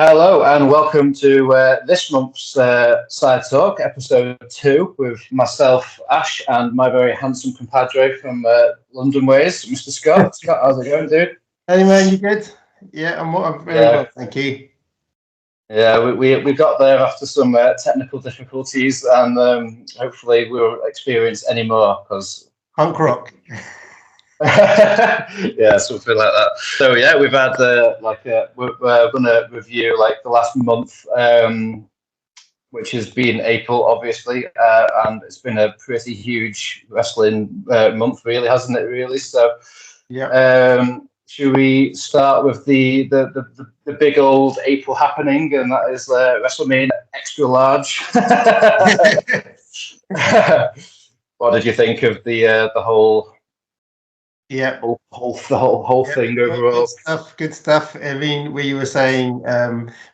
Hello and welcome to this month's Side Talk, episode 2, with myself, Ash, and my very handsome compadre from London ways, Mr. Scott. Scott, how's it going, dude? Hey man, you good? Yeah, I'm very well, thank you. Yeah, we got there after some technical difficulties, and hopefully we won't experience any more, because punk rock. Yeah, something like that. So yeah, we've had we're going to review the last month, which has been April, obviously, and it's been a pretty huge wrestling month, really, hasn't it? Really. So yeah. Should we start with the big old April happening, and that is WrestleMania XL large? What did you think of the whole? Yeah, the whole thing overall. Good stuff. I mean, we were saying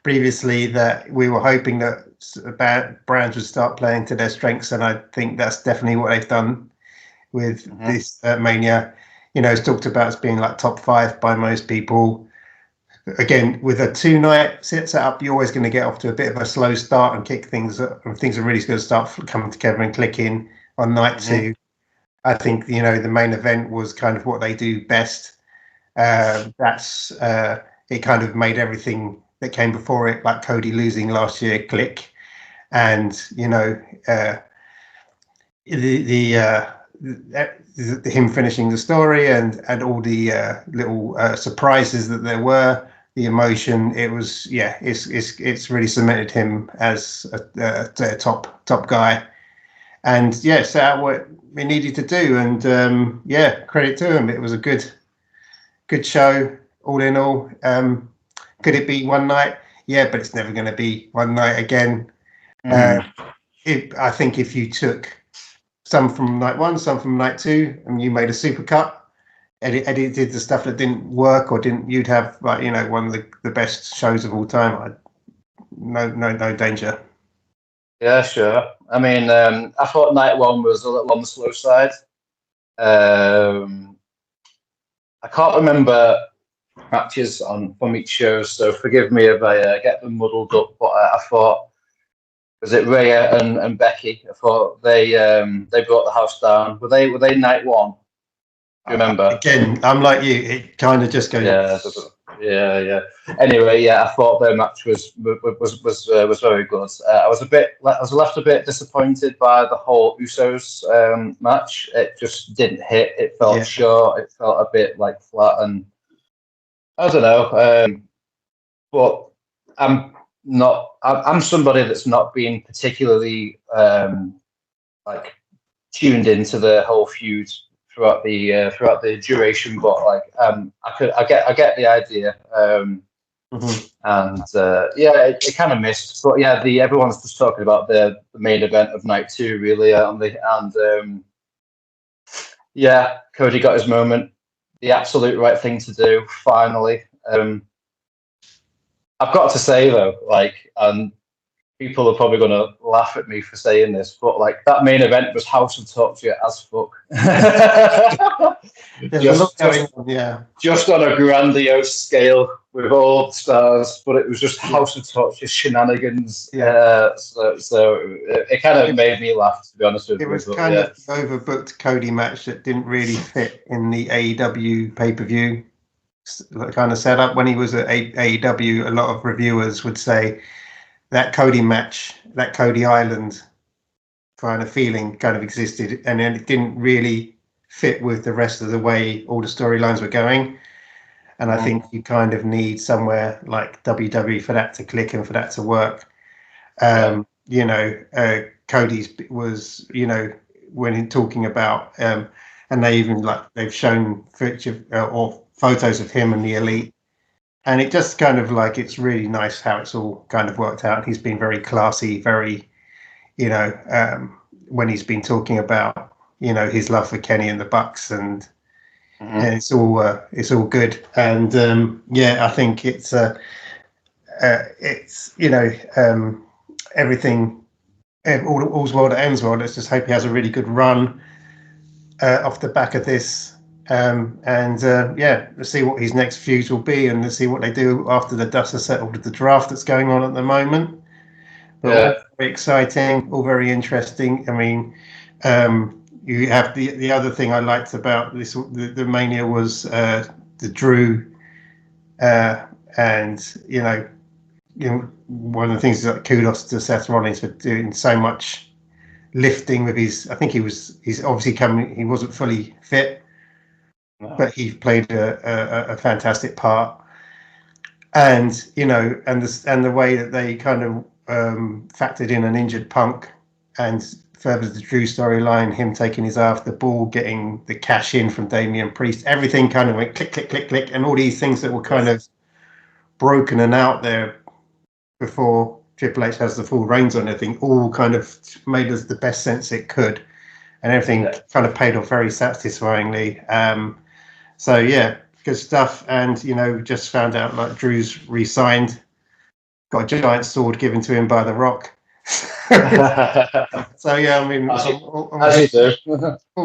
previously that we were hoping that brands would start playing to their strengths, and I think that's definitely what they've done with this Mania. You know, it's talked about as being like top 5 by most people. Again, with a 2-night set up, you're always going to get off to a bit of a slow start and kick things up, and things are really going to start coming together and clicking on night 2. I think, you know, the main event was kind of what they do best. It kind of made everything that came before it, like Cody losing last year, click. And, you know, him finishing the story and all the little surprises that there were, the emotion, it was, it's really cemented him as a top guy. And set out what we needed to do, and credit to him. It was a good show, all in all. Could it be one night? Yeah, but it's never going to be one night again. I think if you took some from night 1, some from night 2, and you made a super cut, edited the stuff that didn't work or didn't, you'd have one of the best shows of all time. No danger. Yeah, sure. I mean, I thought night 1 was a little on the slow side. I can't remember matches from each show, so forgive me if I get them muddled up. But I thought, was it Rhea and Becky? I thought they brought the house down. Were they night 1? Do you remember? Again, I'm like you. It kind of just goes. Yeah. Anyway, I thought their match was very good. I was left a bit disappointed by the whole Usos match. It just didn't hit. It felt short. It felt a bit flat, and I don't know. But I'm somebody that's not been particularly tuned into the whole feud throughout the duration, but I get the idea, and it kind of missed, but everyone's just talking about the main event of night 2, really, Cody got his moment, the absolute right thing to do, finally. I've got to say though, people are probably going to laugh at me for saying this, but that main event was House of Torture as fuck. Just on a grandiose scale with all the stars, but it was just House of Torture shenanigans. So it kind of made me laugh, to be honest with you. It was kind of overbooked Cody match that didn't really fit in the AEW pay-per-view kind of setup. When he was at AEW, a lot of reviewers would say that Cody match, that Cody Island kind of feeling kind of existed, and then it didn't really fit with the rest of the way all the storylines were going. And I think you kind of need somewhere like WWE for that to click and for that to work. Cody's was, when talking about, and they even they've shown or photos of him and the Elite. And it just kind of it's really nice how it's all kind of worked out. He's been very classy, very, when he's been talking about, his love for Kenny and the Bucks, and it's all good. And I think it's everything, all's well that ends well. Let's just hope he has a really good run off the back of this. Let's see what his next feuds will be, and let's see what they do after the dust has settled with the draft that's going on at the moment. But all very exciting, all very interesting. I mean, you have the other thing I liked about this, the Mania was the Drew, and you know, one of the things is like kudos to Seth Rollins for doing so much lifting with his. I think he's obviously coming. He wasn't fully fit. But he played a fantastic part, and you know, and the way that they kind of factored in an injured Punk, and further the Drew storyline, him taking his eye off the ball, getting the cash in from Damian Priest, everything kind of went click, click, click, click, and all these things that were kind of broken and out there before Triple H has the full reins on everything, all kind of made us the best sense it could, and everything kind of paid off very satisfyingly. So yeah, good stuff. And you know, just found out like Drew's re-signed, got a giant sword given to him by The Rock. So yeah, I mean, all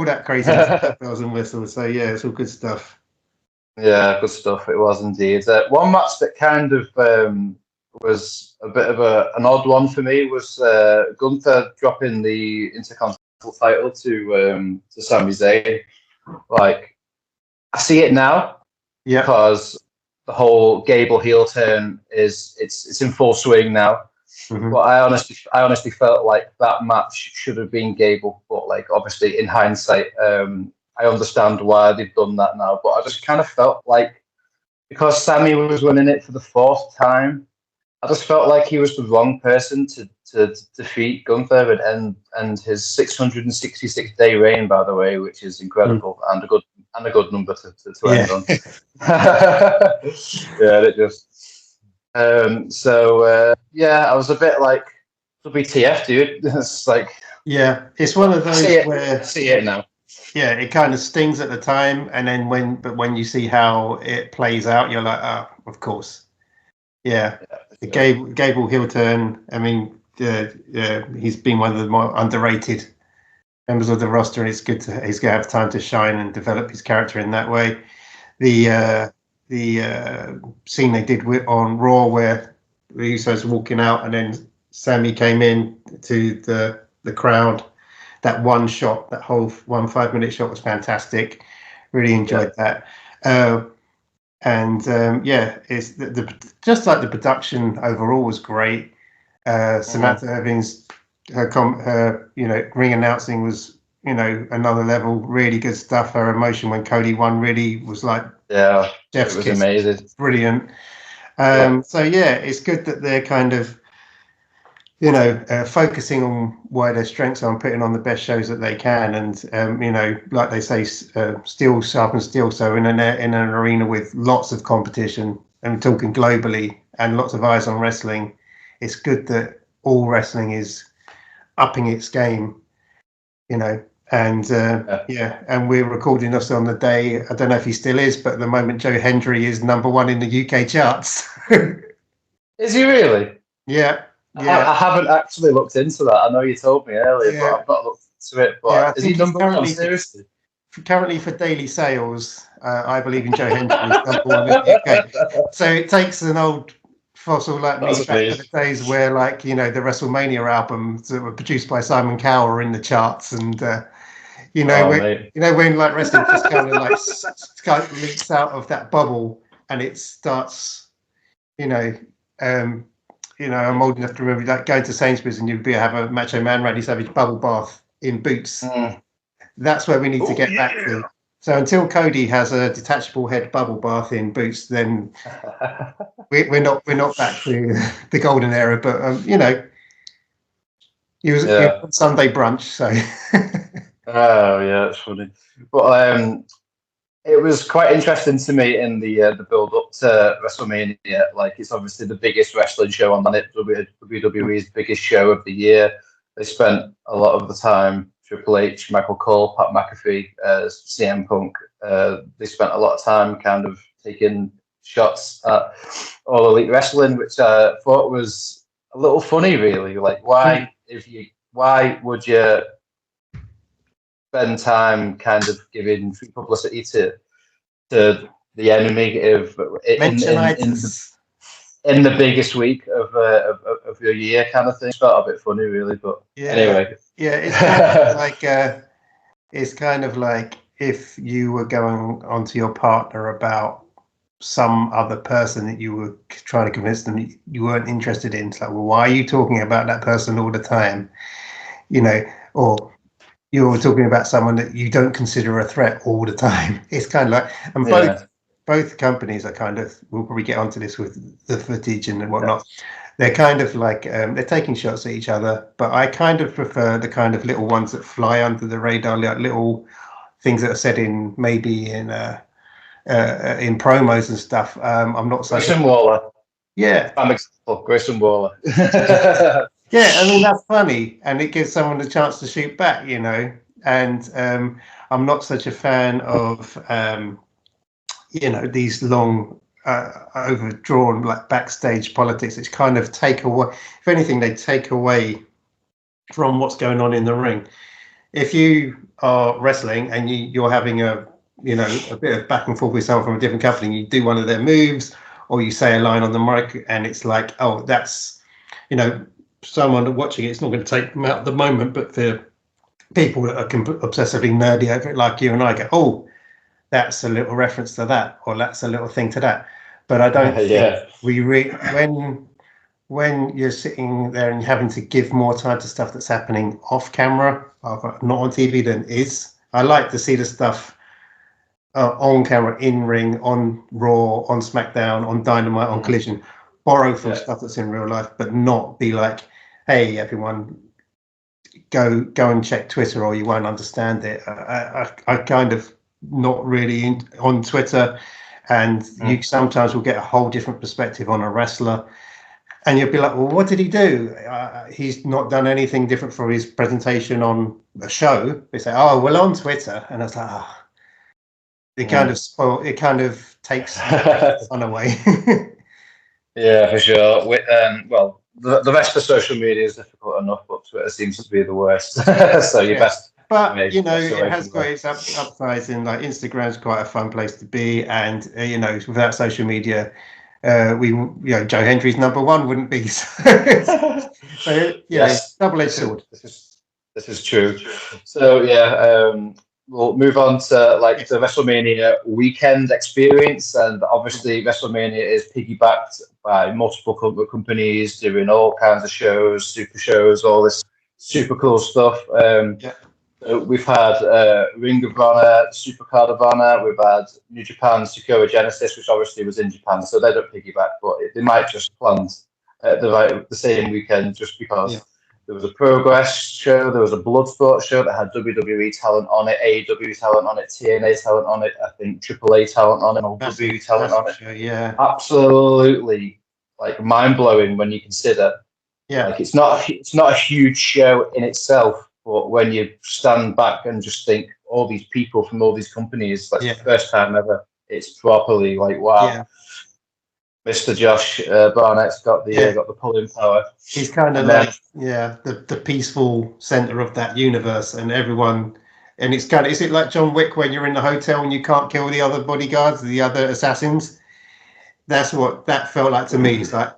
that crazy bells and whistles. So yeah, it's all good stuff. Yeah, good stuff. It was indeed. One match that kind of was a bit of an odd one for me was Gunther dropping the Intercontinental title to Sami Zayn. Like, I see it now, because the whole Gable heel turn it's in full swing now. Mm-hmm. But I honestly felt like that match should have been Gable. But like, obviously, in hindsight, I understand why they've done that now. But I just kind of felt like, because Sami was winning it for the fourth time, I just felt like he was the wrong person to defeat Gunther and end his 666-day reign, by the way, which is incredible and a good number to end on. Yeah, it just. I was a bit like, WTF, dude. It's like, it's one of those where see it now. Yeah, it kind of stings at the time, and then when you see how it plays out, you're like, oh, of course. The Gable heel turn. I mean, he's been one of the more underrated members of the roster, and it's good he's going to have time to shine and develop his character in that way. The scene they did on Raw where the Usos walking out, and then Sami came in to the crowd. That one shot, that whole 5-minute shot was fantastic. Really enjoyed that. It's just like the production overall was great. Samantha Irving's her ring announcing was another level. Really good stuff. Her emotion when Cody won really was like Jeff's it was kiss. amazing, brilliant. So it's good that they're kind of focusing on where their strengths are and putting on the best shows that they can. And, like they say, steel sharpens steel. So in an arena with lots of competition, and talking globally, and lots of eyes on wrestling, it's good that all wrestling is upping its game, and we're recording this on the day, I don't know if he still is, but at the moment Joe Hendry is #1 in the UK charts. Is he really? Yeah. I haven't actually looked into that. I know you told me earlier, but I've not looked into it. But is he #1 seriously? Currently for daily sales, I believe in Joe Hendry is #1 in the UK. So it takes an old fossil like me back to the days where, like, the WrestleMania albums that were produced by Simon Cowell are in the charts, and when like wrestling just kind of leaks out of that bubble and it starts, I'm old enough to remember like going to Sainsbury's and you'd have a Macho Man Randy Savage bubble bath in Boots. That's where we need to get back to. So until Cody has a detachable head bubble bath in Boots, then we're not back to the golden era. But he was on Sunday brunch, so. Oh yeah, that's funny. But it was quite interesting to me in the build up to WrestleMania. Like, it's obviously the biggest wrestling show on it, WWE's biggest show of the year. They spent a lot of the time, Triple H, Michael Cole, Pat McAfee, CM Punk. They spent a lot of time kind of taking shots at All Elite Wrestling, which I thought was a little funny, really. Like, why would you spend time kind of giving free publicity to the enemy of in the biggest week of your year kind of thing. It's felt a bit funny, really, but anyway. Yeah, it's kind of like if you were going onto your partner about some other person that you were trying to convince them you weren't interested in. It's like, well, why are you talking about that person all the time? You know, or you're talking about someone that you don't consider a threat all the time. It's kind of like, and both companies are kind of, we'll probably get onto this with the footage and whatnot. Yeah. They're kind of like, they're taking shots at each other, but I kind of prefer the kind of little ones that fly under the radar, like little things that are said in promos and stuff. I'm not so. Grayson Waller. Yeah. I'm example, Grayson Waller. Yeah, I mean, that's funny, and it gives someone a chance to shoot back, you know. And I'm not such a fan of, these long, overdrawn, like backstage politics. It's kind of take away, if anything, they take away from what's going on in the ring. If you are wrestling and you're having a bit of back and forth with someone from a different company, you do one of their moves, or you say a line on the mic, and it's like, oh, that's, someone watching it's not going to take them out at the moment, but for people that are obsessively nerdy over it, like you and I, go, oh, that's a little reference to that, or that's a little thing to that. But I don't think when you're sitting there and having to give more time to stuff that's happening off camera, not on TV, than is. I like to see the stuff on camera, in ring, on Raw, on SmackDown, on Dynamite, on Collision. Borrow from stuff that's in real life, but not be like, hey, everyone, go and check Twitter or you won't understand it. I kind of not really on Twitter, and you sometimes will get a whole different perspective on a wrestler, and you'll be like, well, what did he do? He's not done anything different for his presentation on a show. They say, oh, well, on Twitter. And I was like, it kind of spoil. It kind of takes fun away. Yeah, for sure. Well, the rest of social media is difficult enough, but Twitter seems to be the worst. So your best. But it has got its upsides, and like Instagram's quite a fun place to be, and without social media, Joe Hendry's #1 wouldn't be. So yes, double-edged sword. This is true. So we'll move on to the WrestleMania weekend experience, and obviously WrestleMania is piggybacked by multiple companies doing all kinds of shows, super shows, all this super cool stuff. So we've had Ring of Honor, Supercard of Honor. We've had New Japan Sakura Genesis, which obviously was in Japan, so they don't piggyback, but they might just planned the same weekend just because. Yeah. There was a Progress show, there was a Bloodsport show that had WWE talent on it, AEW talent on it, TNA talent on it, I think AAA talent on it, and WWE talent on it. Yeah. Absolutely mind blowing when you consider. Yeah. It's not a huge show in itself, but when you stand back and just think all these people from all these companies, the first time ever, it's properly wow. Yeah. Mr. Josh Barnett's got the pulling power. He's kind of the peaceful center of that universe, and everyone. And it's kind of, is it like John Wick when you're in the hotel and you can't kill the other bodyguards, the other assassins? That's what that felt like to me. It's like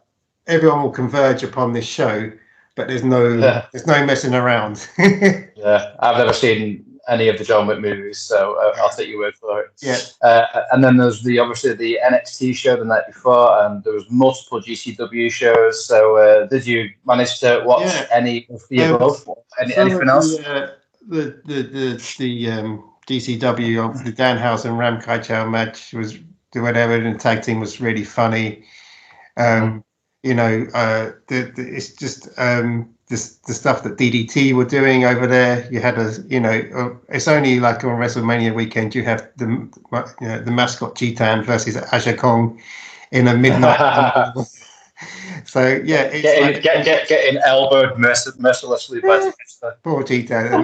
everyone will converge upon this show, but there's no messing around. Yeah, I've never seen any of the John Wick movies, so I'll take your word for it. Yeah. And then there's obviously the NXT show the night before, and there was multiple GCW shows. So did you manage to watch any of the above? Anything else? The GCW, the Danhausen Ram Kai Chow match was whatever, and the tag team was really funny. It's just the stuff that DDT were doing over there. You had it's only like on WrestleMania weekend you have the mascot Cheetan versus Asha Kong in a midnight. So it's getting elbowed mercilessly by poor Cheetan, and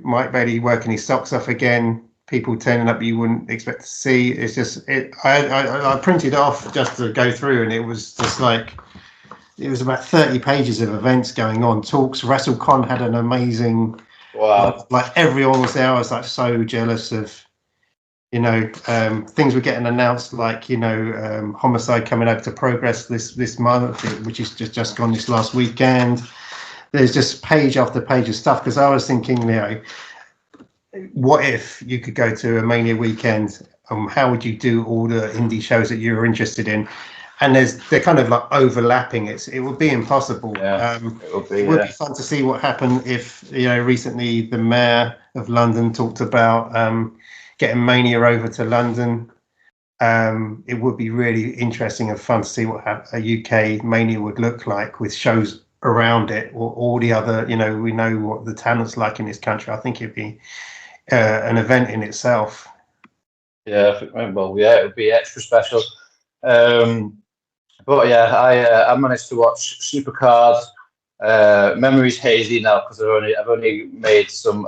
Mike Bailey working his socks off again. People turning up you wouldn't expect to see. It's just I printed off just to go through, and it was just it was about 30 pages of events going on. Talks. WrestleCon had an amazing Wow. Like everyone was there. I was like so jealous of, things were getting announced, like, Homicide coming over to Progress this month, which is just gone this last weekend. There's just page after page of stuff, because I was thinking, what if you could go to a Mania weekend? How would you do all the indie shows that you were interested in? And they're kind of like overlapping. It would be impossible. Yeah, it would be fun to see what happened if, recently the mayor of London talked about getting Mania over to London. It would be really interesting and fun to see what a UK Mania would look like with shows around it, or all the other, we know what the talent's like in this country. I think it'd be an event in itself. Yeah, well, yeah, it would be extra special. But yeah, I managed to watch Supercard. Memory's hazy now because I've only made some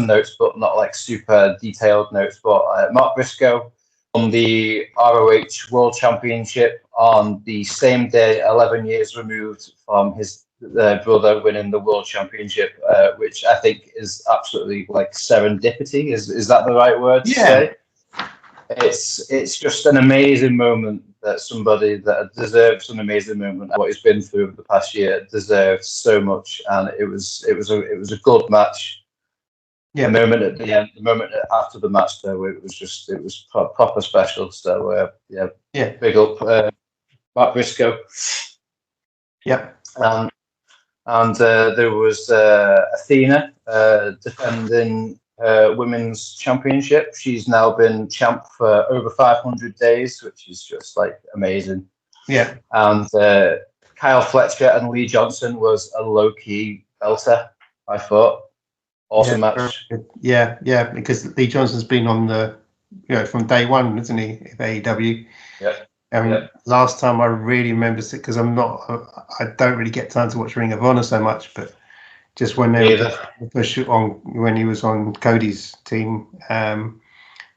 notes, but not like super detailed notes. But Mark Briscoe won the ROH World Championship on the same day, 11 years removed from his brother winning the World Championship, which I think is absolutely like serendipity. Is that the right word to say? It's just an amazing moment that somebody that deserves an amazing moment. What he's been through the past year deserves so much, and it was a good match. Yeah. The moment at the end, the moment after the match, though, it was proper special. So big up Mark Briscoe. Yep. And there was Athena defending women's championship. She's now been champ for over 500 days, which is just like amazing. Yeah. And Kyle Fletcher and Lee Johnson was a low-key belter, I thought. Awesome match. Yeah, because Lee Johnson's been on the, from day one, isn't he, of AEW? Yeah. Last time I really remember it, because I don't really get time to watch Ring of Honor so much, but just when they were push on, when he was on Cody's team,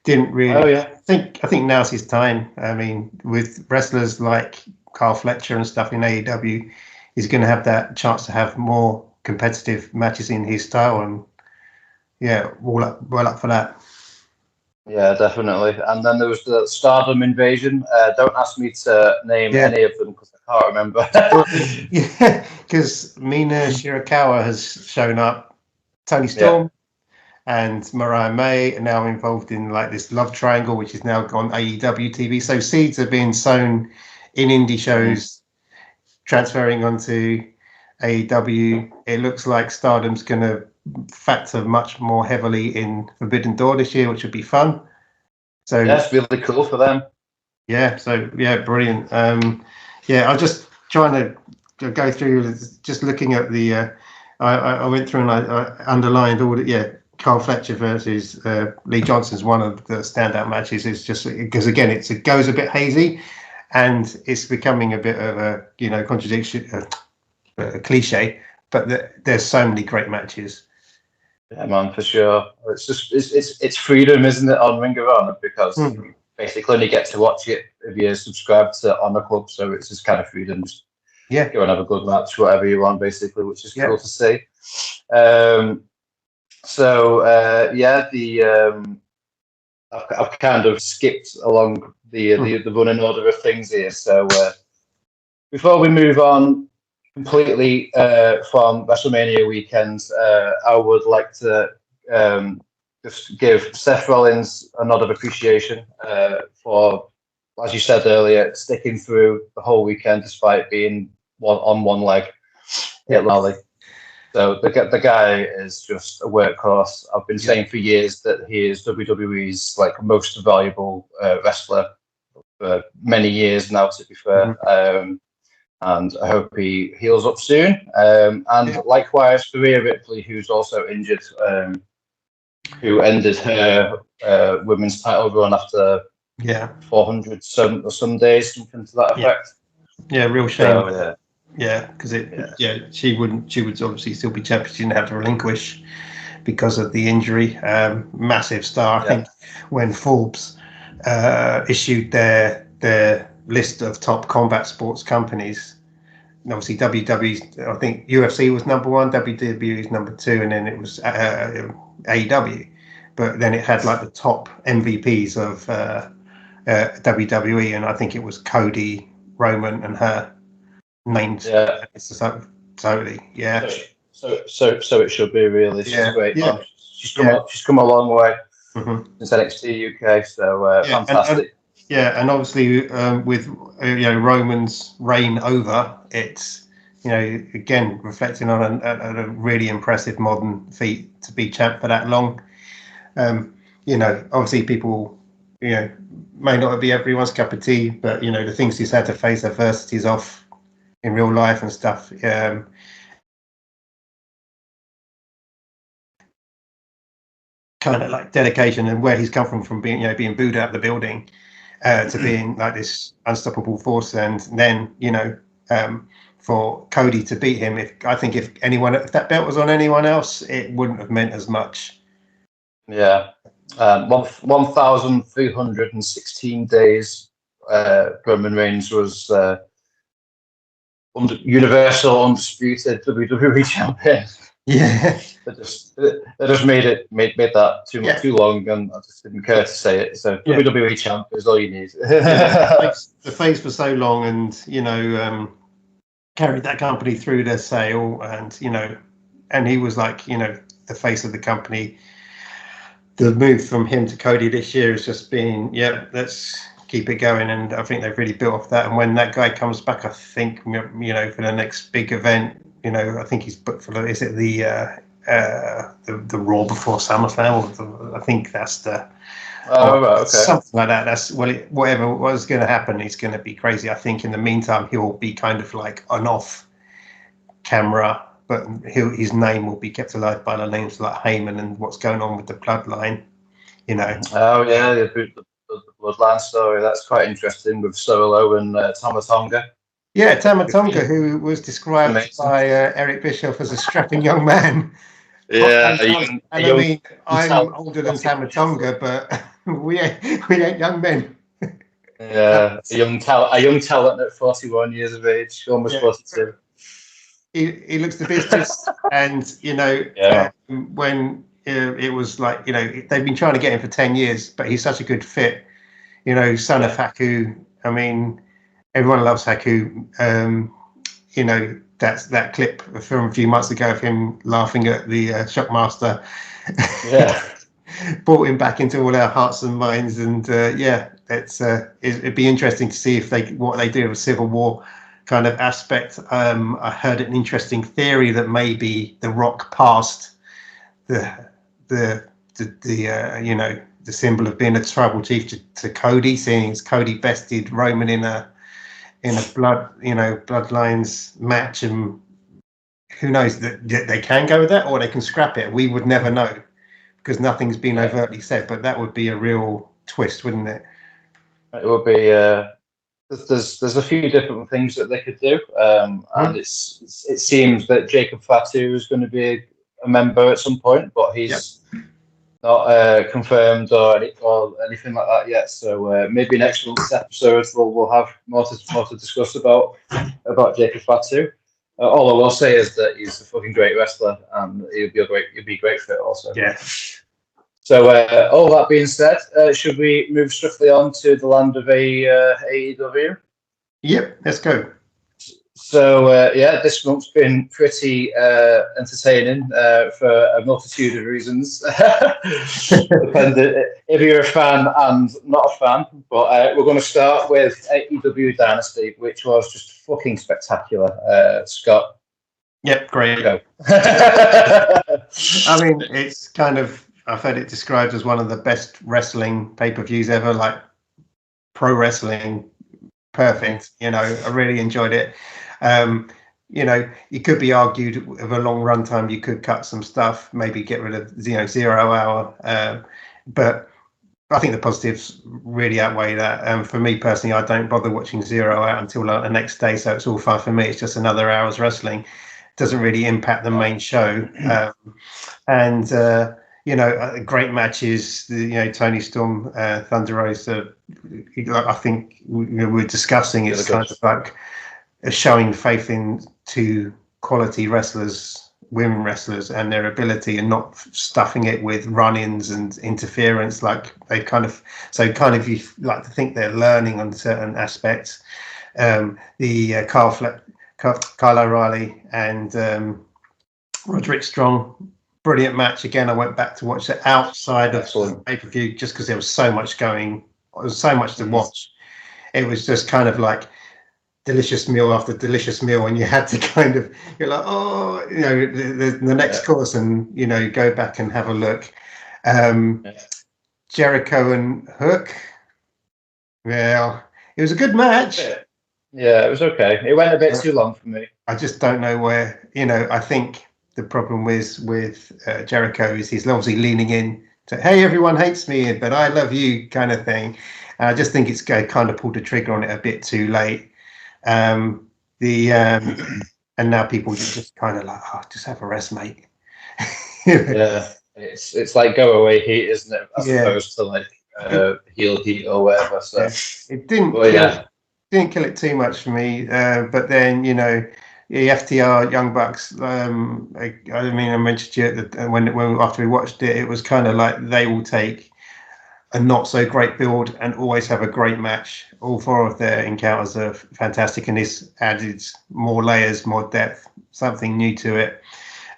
didn't really. Oh yeah. I think now's his time. I mean, with wrestlers like Kyle Fletcher and stuff in AEW, he's going to have that chance to have more competitive matches in his style, and well up for that. Yeah, definitely. And then there was the Stardom invasion. Don't ask me to name any of them because I can't remember. Because Mina Shirakawa has shown up. Tony Storm and Mariah May are now involved in like this love triangle, which is now gone AEW TV. So seeds are being sown in indie shows, transferring onto AEW. It looks like Stardom's going to factor much more heavily in Forbidden Door this year, which would be fun. So it's really cool for them. Yeah, so brilliant. I'm just trying to go through, just looking at the. I went through and I underlined all the Kyle Fletcher versus Lee Johnson's one of the standout matches. Is just because again it goes a bit hazy, and it's becoming a bit of a contradiction, a cliche. But there's so many great matches. Yeah, man, for sure. It's just it's freedom, isn't it, on Ring of Honor, because you basically only get to watch it if you're subscribed to Honor Club, so it's just kind of freedom. Just go and have a good match, whatever you want, basically, which is cool to see. I've kind of skipped along the running order of things here. So before we move on completely from WrestleMania weekends, I would like to just give Seth Rollins a nod of appreciation for, as you said earlier, sticking through the whole weekend despite being on one leg. So the guy is just a workhorse. I've been saying for years that he is WWE's like most valuable wrestler for many years now, to be fair. And I hope he heals up soon. And likewise for Rhea Ripley, who's also injured, who ended her women's title run after 400 some days, something to that effect. Yeah, real shame. So, because she would obviously still be champion. She didn't have to relinquish because of the injury. Massive star. I think when Forbes issued their list of top combat sports companies, obviously WWE, I think UFC was number one, WWE is number two, and then it was AEW. But then it had like the top MVPs of WWE, and I think it was Cody, Roman, and her named. Yeah. Totally. Yeah. So it should be really. She's great. Yeah. She's come a long way Mm-hmm. since NXT UK. So fantastic. And obviously with Roman's reign over, it's again reflecting on a really impressive modern feat to be champ for that long. Obviously people may not be everyone's cup of tea, but the things he's had to face, adversities off in real life and stuff. Kind of like dedication and where he's come from being booed out of the building to being like this unstoppable force, and then for Cody to beat him. If that belt was on anyone else, it wouldn't have meant as much. Yeah, 1,316 days. Roman Reigns was Universal Undisputed WWE champion. Yeah, they just made that too long, and I just didn't care to say it. So WWE champ is all you need. The face for so long, and carried that company through their sale, and and he was like the face of the company. The move from him to Cody this year has just been let's keep it going, and I think they've really built off that. And when that guy comes back, I think for the next big event. I think he's booked for is it the Raw before SummerSlam? I think that's the something like that. That's whatever was going to happen, it's going to be crazy. I think in the meantime he'll be kind of like an off camera, but his name will be kept alive by the names like Heyman and what's going on with the bloodline. Oh yeah, the bloodline story. That's quite interesting with Solo and Tama Tonga. Yeah, Tama Tonga, who was described by Eric Bischoff as a strapping young man. Yeah, I'm older than Tama Tonga, but we ain't young men. Yeah, a young talent at 41 years of age, almost 42. He looks the business, and when it was like they've been trying to get him for 10 years, but he's such a good fit. Son of Haku. I mean, everyone loves Haku. That's that clip from a few months ago of him laughing at the Shockmaster. Yeah, brought him back into all our hearts and minds, and it'd be interesting to see what they do with Civil War kind of aspect. I heard an interesting theory that maybe The Rock passed the symbol of being a tribal chief to Cody, seeing as Cody bested Roman in a bloodlines match, and who knows that they can go with that or they can scrap it. We would never know because nothing's been overtly said, but that would be a real twist, wouldn't it? It would be. There's a few different things that they could do, and it seems that Jacob Fatu is going to be a member at some point, but he's not confirmed or anything like that yet. So maybe next week's episode we'll have more to discuss about Jacob Fatu. All I will say is that he's a fucking great wrestler, and he'd be a great fit also. Yeah. So all that being said, should we move swiftly on to the land of AEW? Yep, let's go. So this month's been pretty entertaining for a multitude of reasons. Depending if you're a fan and not a fan. But we're going to start with AEW Dynasty, which was just fucking spectacular. Scott. Yep, great. Go. I mean, it's kind of, I've heard it described as one of the best wrestling pay-per-views ever, like pro wrestling, perfect. I really enjoyed it. It could be argued with a long run time, you could cut some stuff, maybe get rid of 0 hour. But I think the positives really outweigh that. For me personally, I don't bother watching 0 hour until the next day, so it's all fine for me. It's just another hour's wrestling. It doesn't really impact the main show. Great matches. Tony Storm, Thunder Rosa. I think we were discussing. It's kind of like showing faith in two quality wrestlers, women wrestlers, and their ability, and not stuffing it with run-ins and interference. Like you like to think they're learning on certain aspects. Kyle O'Reilly and Roderick Strong, brilliant match. Again, I went back to watch it outside of pay-per-view just because there was so much going. There was so much to watch. It was just kind of like delicious meal after delicious meal, and you had to you're like, oh, the next course, and go back and have a look. Jericho and Hook. Well, it was a good match. Yeah, it was okay. It went a bit too long for me. I just don't know where. I think the problem with Jericho is he's obviously leaning in to, hey, everyone hates me, but I love you, kind of thing. And I just think it's kind of pulled the trigger on it a bit too late. And now people just kind of like, oh, just have a rest, mate. Yeah, it's like go away heat, isn't it? As opposed to like heel heat or whatever. So it didn't kill it too much for me. But then the FTR Young Bucks. I mentioned to you that when after we watched it, it was kind of like they will take a not so great build and always have a great match. All four of their encounters are fantastic, and this added more layers, more depth, something new to it.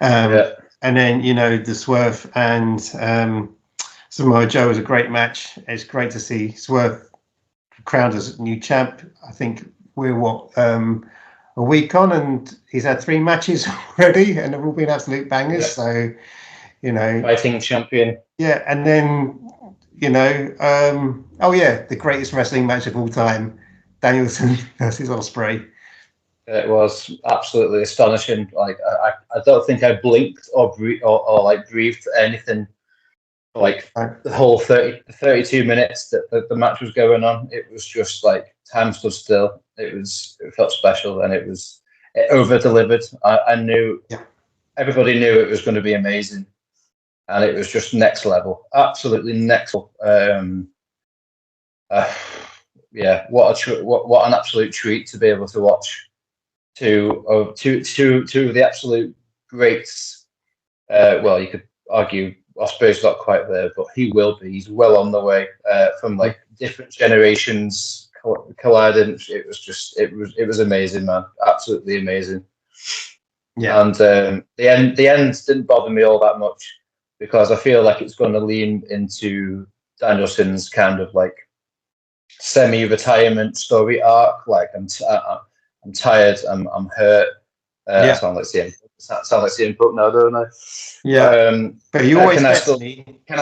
And then the Swerve and Samoa Joe was a great match. It's great to see Swerve crowned as new champ. I think we're a week on, and he's had 3 matches already, and they've all been absolute bangers. So fighting champion. Yeah, and then the greatest wrestling match of all time, Danielson versus Ospreay. It was absolutely astonishing. Like I don't think I blinked or breathed anything. Like the whole 32 minutes that the match was going on, it was just like time stood still. It felt special, and it over delivered. I knew everybody knew it was going to be amazing. And it was just next level, absolutely next level. What an absolute treat to be able to watch two of the absolute greats. You could argue Ospreay's not quite there, but he will be. He's well on the way. From like different generations colliding. It was amazing, man. Absolutely amazing. Yeah. And the end didn't bother me all that much, because I feel like it's going to lean into Danielson's kind of like semi-retirement story arc. Like I'm tired. I'm hurt. I sound like CM Punk now, don't I? Yeah. But you always can I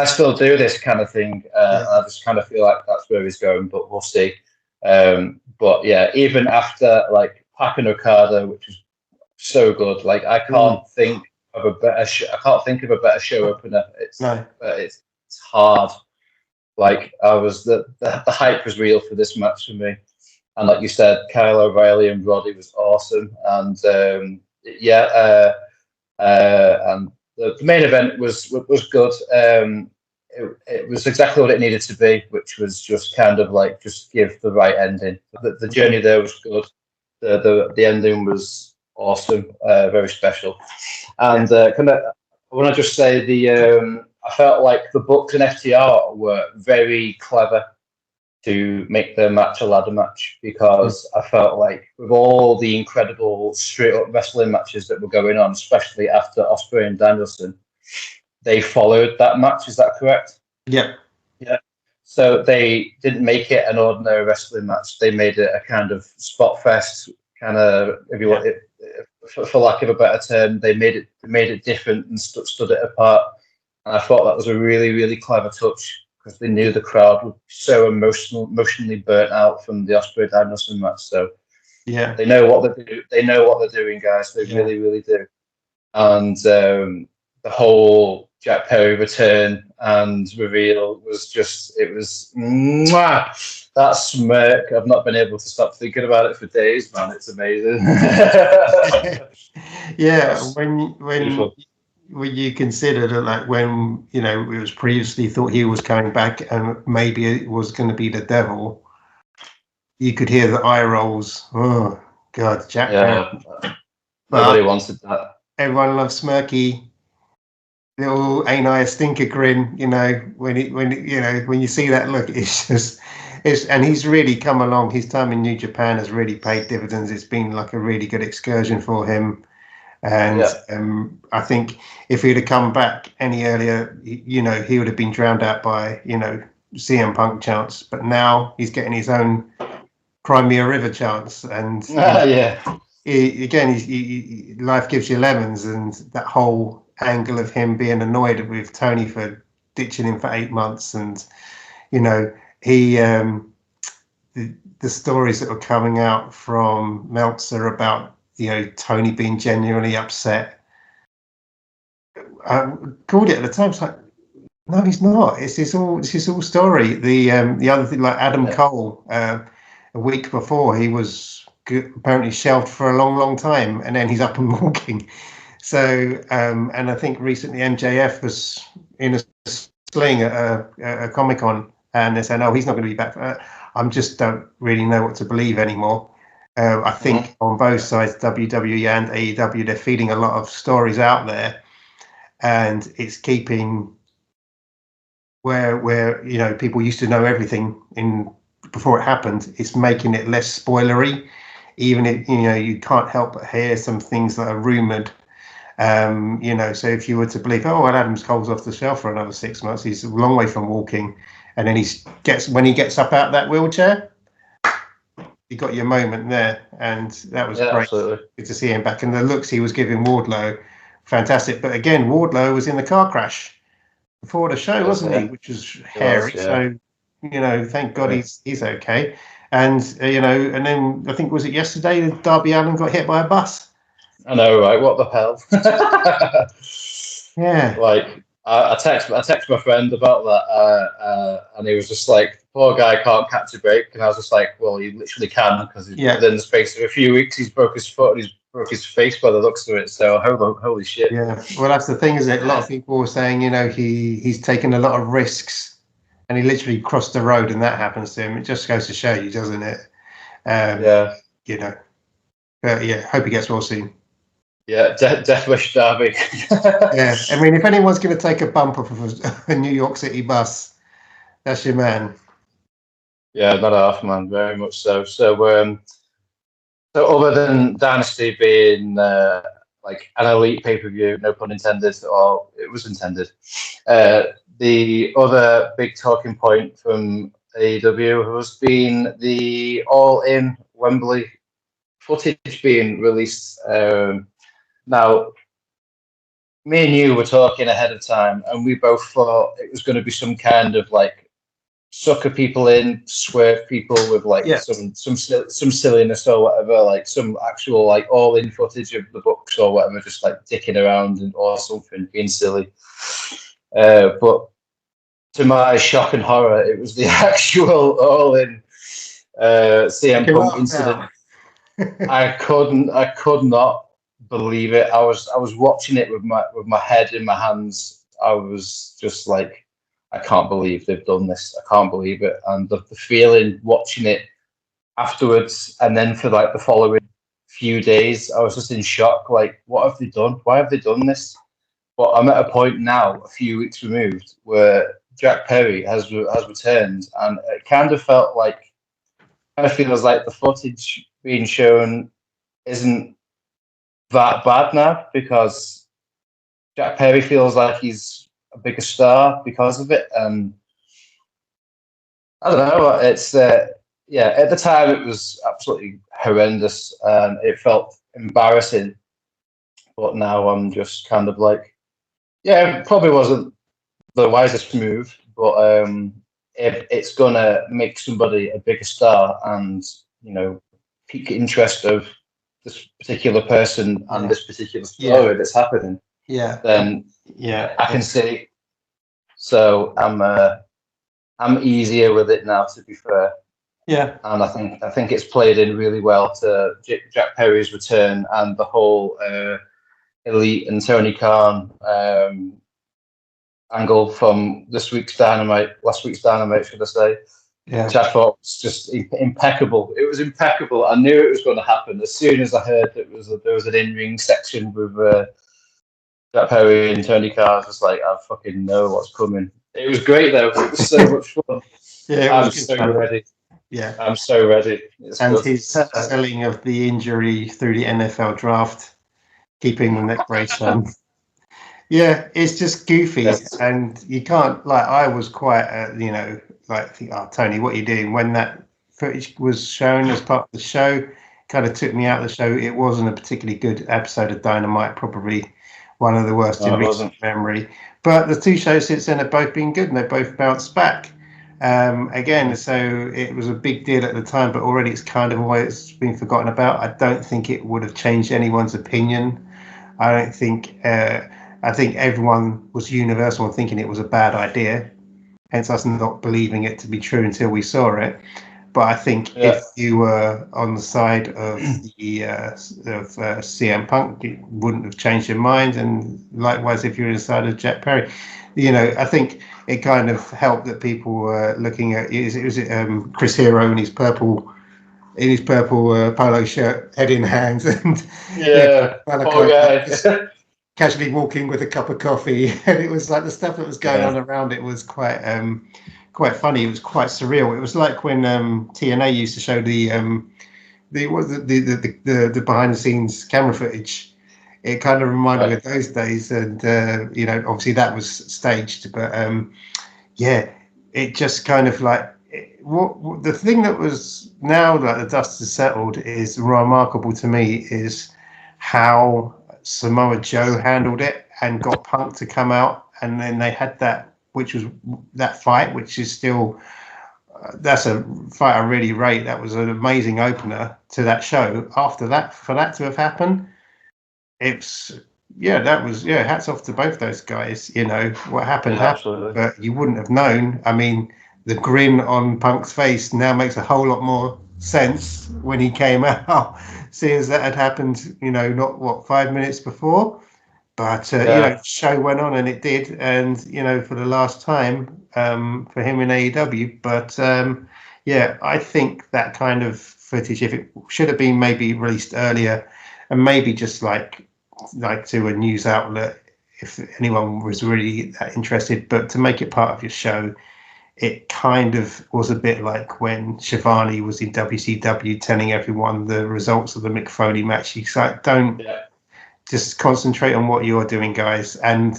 still do this kind of thing? I just kind of feel like that's where he's going, but we'll see. But yeah, even after like Pac and Okada, which is so good, like I can't think of a better show opener. It's hard. Like the hype was real for this match for me, and like you said, Kyle O'Reilly and Roddy was awesome, and and the main event was good. It was exactly what it needed to be, which was just kind of like just give the right ending. The journey there was good. The ending was awesome, very special. And I want to just say I felt like the Bucks and FTR were very clever to make their match a ladder match, because I felt like with all the incredible straight up wrestling matches that were going on, especially after Ospreay and Danielson, they followed that match. Is that correct? Yeah. Yeah. So they didn't make it an ordinary wrestling match. They made it a kind of spot fest, kind of, if you want it, for lack of a better term. They made it different and stood it apart. And I thought that was a really, really clever touch, because they knew the crowd would be so emotionally burnt out from the Ospreay Danielson match. So yeah, they know what they do. They know what they're doing, guys. They really, really do. And the whole Jack Perry return and reveal was just, it was mwah! That smirk. I've not been able to stop thinking about it for days, man. It's amazing. Yeah, when you consider that, like when it was previously thought he was coming back and maybe it was going to be the devil, you could hear the eye rolls. Oh, God, Jack. Yeah, nobody wanted that. Everyone loves Smirky. Little ain't I a stinker grin, when you see that look, and he's really come along. His time in New Japan has really paid dividends. It's been like a really good excursion for him. And I think if he'd have come back any earlier, he would have been drowned out by, CM Punk chance. But now he's getting his own Crimea River chance. And life gives you lemons, and that whole angle of him being annoyed with Tony for ditching him for 8 months, and he the stories that were coming out from Meltzer about Tony being genuinely upset. I called it at the time. It's like, no, he's not. It's his all story. The other thing, like Adam Cole, a week before, he was apparently shelved for a long time, and then he's up and walking. So, and I think recently MJF was in a sling at a Comic-Con, and they said, "No, he's not going to be back." I just don't really know what to believe anymore. I think on both sides, WWE and AEW, they're feeding a lot of stories out there, and it's keeping where people used to know everything before it happened. It's making it less spoilery, even if you can't help but hear some things that are rumored. So if you were to believe, Adam Cole's off the shelf for another 6 months, he's a long way from walking, and then when he gets up out of that wheelchair, you got your moment there, and that was great. Absolutely. Good to see him back, and the looks he was giving Wardlow, fantastic. But again, Wardlow was in the car crash before the show, wasn't he? Which was hairy. So thank God he's okay. And and then I think, was it yesterday, Darby Allin got hit by a bus? I know, right? What the hell? Yeah. Like, I text my friend about that, and he was just like, "Poor guy can't catch a break," and I was just like, "Well, he literally can, because within the space of a few weeks, he's broke his foot and he's broke his face by the looks of it. So holy shit." Yeah. Well, that's the thing, is that a lot of people were saying, he's taken a lot of risks, and he literally crossed the road, and that happens to him. It just goes to show you, doesn't it? But yeah, hope he gets well soon. Yeah, death wish Derby. Yeah, I mean, if anyone's going to take a bump off of a New York City bus, that's your man. Yeah, not half, man. Very much so. So other than Dynasty being like an elite pay-per-view, no pun intended, or it was intended, the other big talking point from AEW has been the All-In Wembley footage being released. Now, me and you were talking ahead of time, and we both thought it was going to be some kind of like sucker people in, swerve people with like some silliness or whatever, like some actual like all-in footage of the books or whatever, just like dicking around or something, being silly. But to my shock and horror, it was the actual all-in CM Punk incident. I could not believe it. I was watching it with my head in my hands. I was just like, I can't believe they've done this. I can't believe it. And the feeling watching it afterwards, and then for like the following few days, I was just in shock. Like, what have they done? Why have they done this? But I'm at a point now, a few weeks removed, where Jack Perry has returned, and it kind of feels like the footage being shown isn't that bad now, because Jack Perry feels like he's a bigger star because of it. And I don't know. It's at the time it was absolutely horrendous, and it felt embarrassing. But now I'm just kind of like, it probably wasn't the wisest move, but if it's gonna make somebody a bigger star and pique interest of this particular person and this particular story that's happening, then I can see. So I'm easier with it now, to be fair. Yeah, and I think it's played in really well to Jack Perry's return and the whole Elite and Tony Khan angle from last week's Dynamite, should I say? Yeah. which I thought was just impeccable. It was impeccable. I knew it was going to happen as soon as I heard that there was an in-ring section with Jack Perry and Tony Khan. I was just like, I fucking know what's coming. It was great though. It was so much fun. Yeah, I'm so ready. Yeah, I'm so ready. and his selling of the injury through the NFL draft, keeping the neck brace on. Yeah, it's just goofy, and you can't like. I was quite, oh, Tony, what are you doing? When that footage was shown as part of the show, kind of took me out of the show. It wasn't a particularly good episode of Dynamite, probably one of the worst in recent memory. But the two shows since then have both been good, and they both bounced back. Again, so it was a big deal at the time, but already it's kind of always been forgotten about. I don't think it would have changed anyone's opinion. I don't think. I think everyone was universal in thinking it was a bad idea, hence us not believing it to be true until we saw it. But I think if you were on the side of the CM Punk, it wouldn't have changed your mind. And likewise, if you're on the side of Jack Perry, I think it kind of helped that people were looking at Chris Hero in his purple polo shirt, head in hands, and casually walking with a cup of coffee, and it was like the stuff that was going on around it was quite funny. It was quite surreal. It was like when TNA used to show the behind the scenes camera footage. It kind of reminded me of those days, and obviously that was staged, but it just kind of like what the thing that was now that the dust has settled is remarkable to me is how Samoa Joe handled it and got Punk to come out, and then they had that fight, which is still that's a fight I really rate. That was an amazing opener to that show. After that, for that to have happened, hats off to both those guys. What happened happened, but you wouldn't have known. I mean, the grin on Punk's face now makes a whole lot more sense when he came out, seeing as that had happened, not 5 minutes before, but show went on and it did, and for the last time for him in AEW. But I think that kind of footage, if it should have been maybe released earlier, and maybe just like to a news outlet if anyone was really that interested, but to make it part of your show. It kind of was a bit like when Shivani was in WCW telling everyone the results of the Mick Foley match. He's like, just concentrate on what you're doing, guys. And,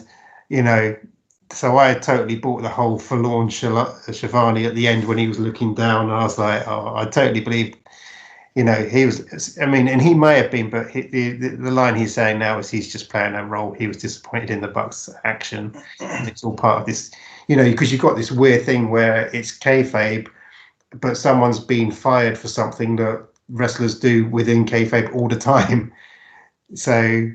so I totally bought the whole forlorn Shivani at the end when he was looking down. And I was like, I totally believed, he was, and he may have been, but the line he's saying now is he's just playing that role. He was disappointed in the Bucks' action. It's all part of this. Because you've got this weird thing where it's kayfabe, but someone's been fired for something that wrestlers do within kayfabe all the time. So,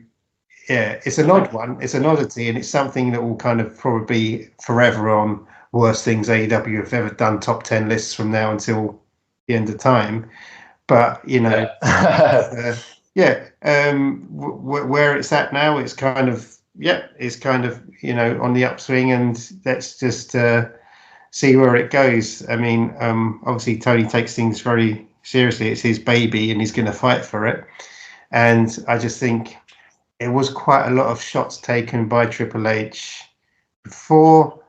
it's an odd one. It's an oddity, and it's something that will kind of probably forever on worst things AEW have ever done, top 10 lists from now until the end of time. But, where it's at now, it's kind of, it's kind of, on the upswing, and let's just see where it goes. I mean, obviously Tony takes things very seriously. It's his baby and he's going to fight for it. And I just think it was quite a lot of shots taken by Triple H before.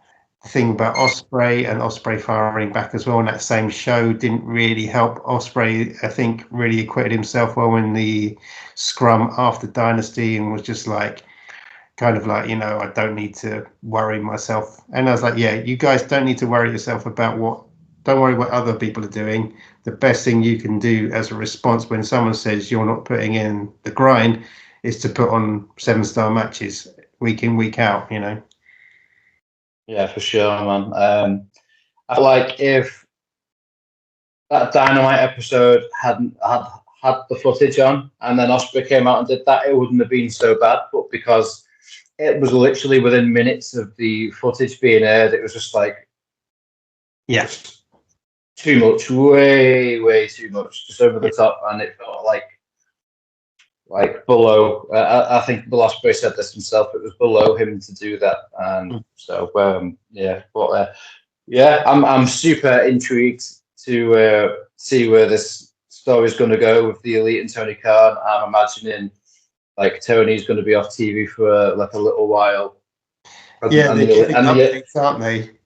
The thing about Ospreay and Ospreay firing back as well on that same show didn't really help. Ospreay, I think, really acquitted himself well in the scrum after Dynasty and was just like, kind of like, I don't need to worry myself. And I was like, you guys don't need to worry yourself about don't worry what other people are doing. The best thing you can do as a response when someone says you're not putting in the grind is to put on 7-star matches week in, week out, Yeah, for sure, man. I feel like if that Dynamite episode hadn't had the footage on and then Ospreay came out and did that, it wouldn't have been so bad. But because it was literally within minutes of the footage being aired, it was just like, too much, way too much, just over the top, and it felt like below. I think Will Ospreay said this himself. It was below him to do that, and so but Yeah, I'm super intrigued to see where this story is going to go with the Elite and Tony Khan. I'm imagining like Tony's going to be off TV for like a little while. Yeah, they're getting updates, aren't they?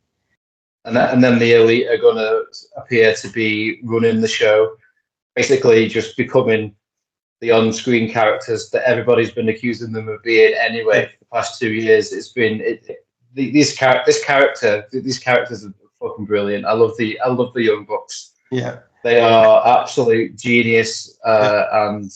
And then the Elite are going to appear to be running the show, basically just becoming the on-screen characters that everybody's been accusing them of being anyway for the past 2 years. It's been these characters are fucking brilliant. I love the Young Bucks. Yeah, they are absolute genius, and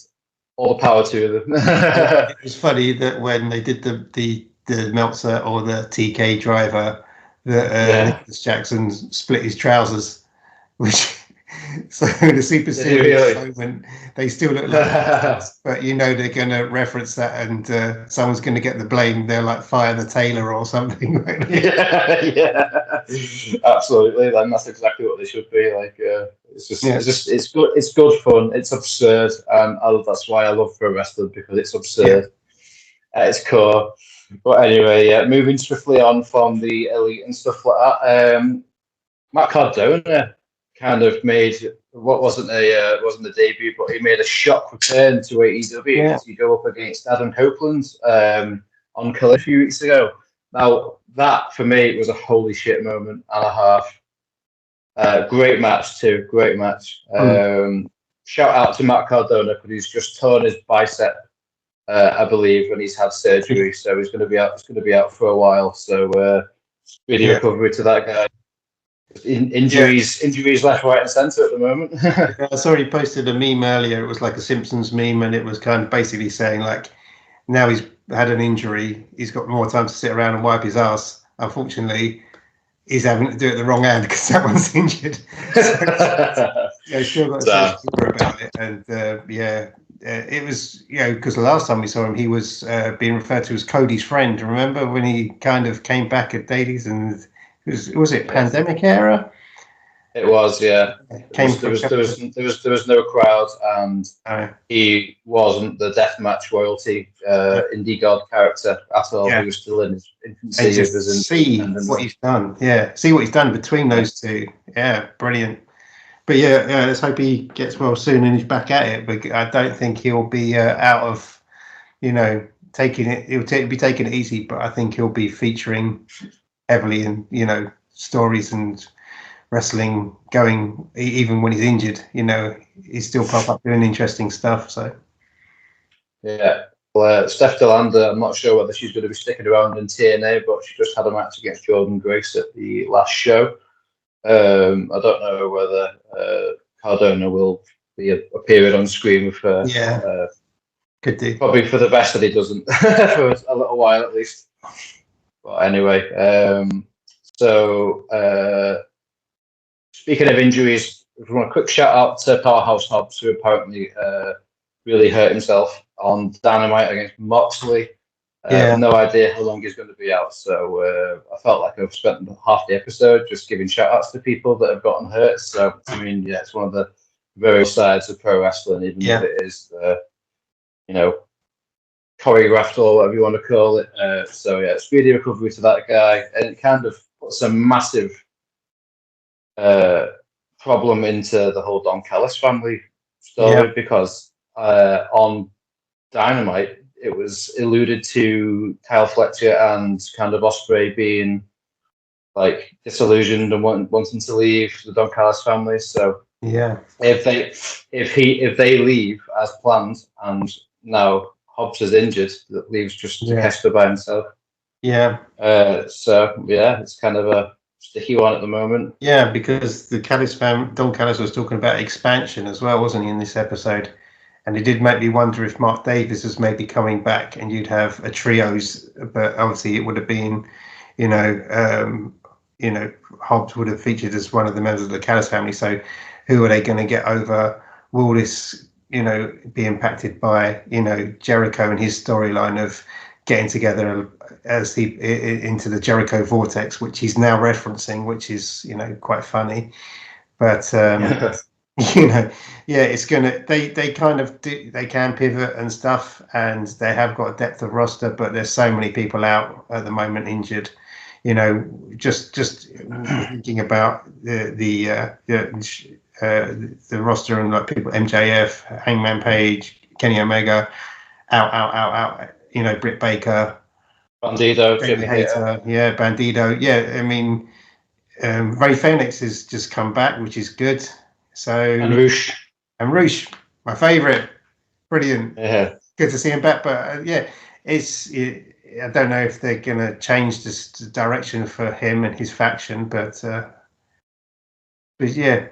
all the power to them. It was funny that when they did the Meltzer or the TK driver, that Nicholas Jackson split his trousers, which so the super serious moment, they still look like but you know they're going to reference that, and someone's going to get the blame. They're like, fire the tailor or something. yeah, absolutely. And that's exactly what they should be like. It's good fun. It's absurd, and that's why I love pro wrestling, because it's absurd at its core. But anyway, moving swiftly on from the Elite and stuff like that. Matt Cardona kind of made what wasn't a debut, but he made a shock return to AEW as he go up against Adam Copeland on Collision a few weeks ago. Now that for me was a holy shit moment and a half. Great match too, great match. Shout out to Matt Cardona, because he's just torn his bicep, I believe, when he's had surgery, so he's going to be out. He's going to be out for a while. So speedy recovery to that guy. Injuries left, right, and centre at the moment. I saw he posted a meme earlier. It was like a Simpsons meme, and it was kind of basically saying like, now he's had an injury, he's got more time to sit around and wipe his ass. Unfortunately, he's having to do it the wrong hand because that one's injured. Still got to say super about it, and it was because the last time we saw him, he was being referred to as Cody's friend. Remember when he kind of came back at Dailies, and was it pandemic era? It was, yeah. There was no crowd, and he wasn't the deathmatch royalty indie god character at all. He was still in his infancy. See what he's done. Yeah, see what he's done between those two. Yeah, brilliant. But let's hope he gets well soon and he's back at it. But I don't think he'll be out of, taking it. He'll be taking it easy, but I think he'll be featuring heavily in stories and wrestling going, even when he's injured. He's still pop up doing interesting stuff. So Steph DeLander, I'm not sure whether she's going to be sticking around in TNA, but she just had a match against Jordan Grace at the last show. I don't know whether Cardona will be appearing on screen with her. Could do. Probably for the best that he doesn't for a little while at least. But anyway, speaking of injuries, we want a quick shout out to Powerhouse Hobbs, who apparently really hurt himself on Dynamite against Moxley. I have no idea how long he's going to be out, so I felt like I've spent half the episode just giving shout outs to people that have gotten hurt. So I mean, it's one of the various sides of pro wrestling, even if it is choreographed or whatever you want to call it. Speedy recovery to that guy, and it kind of puts a massive problem into the whole Don Callis family story, because on Dynamite it was alluded to Kyle Fletcher and kind of Ospreay being like disillusioned and wanting to leave the Don Callis family. So if they leave as planned, and now Hobbs is injured, that leaves just Hester by himself. It's kind of a sticky one at the moment. Yeah, because the Callis Don Callis was talking about expansion as well, wasn't he, in this episode? And it did make me wonder if Mark Davis was maybe coming back, and you'd have a trios, but obviously it would have been, Hobbs would have featured as one of the members of the Callis family. So who are they going to get over? Will this, be impacted by, Jericho and his storyline of getting together as he into the Jericho vortex, which he's now referencing, which is, quite funny. But it's gonna. They kind of do. They can pivot and stuff, and they have got a depth of roster, but there's so many people out at the moment injured. just thinking about the roster and like people, MJF, Hangman Page, Kenny Omega, out. Britt Baker, Bandido, Jamie Hayter, Bandido. I mean, Ray Phoenix has just come back, which is good. So and Roosh, my favorite, brilliant. Yeah, good to see him back. But I don't know if they're going to change this direction for him and his faction, but yeah,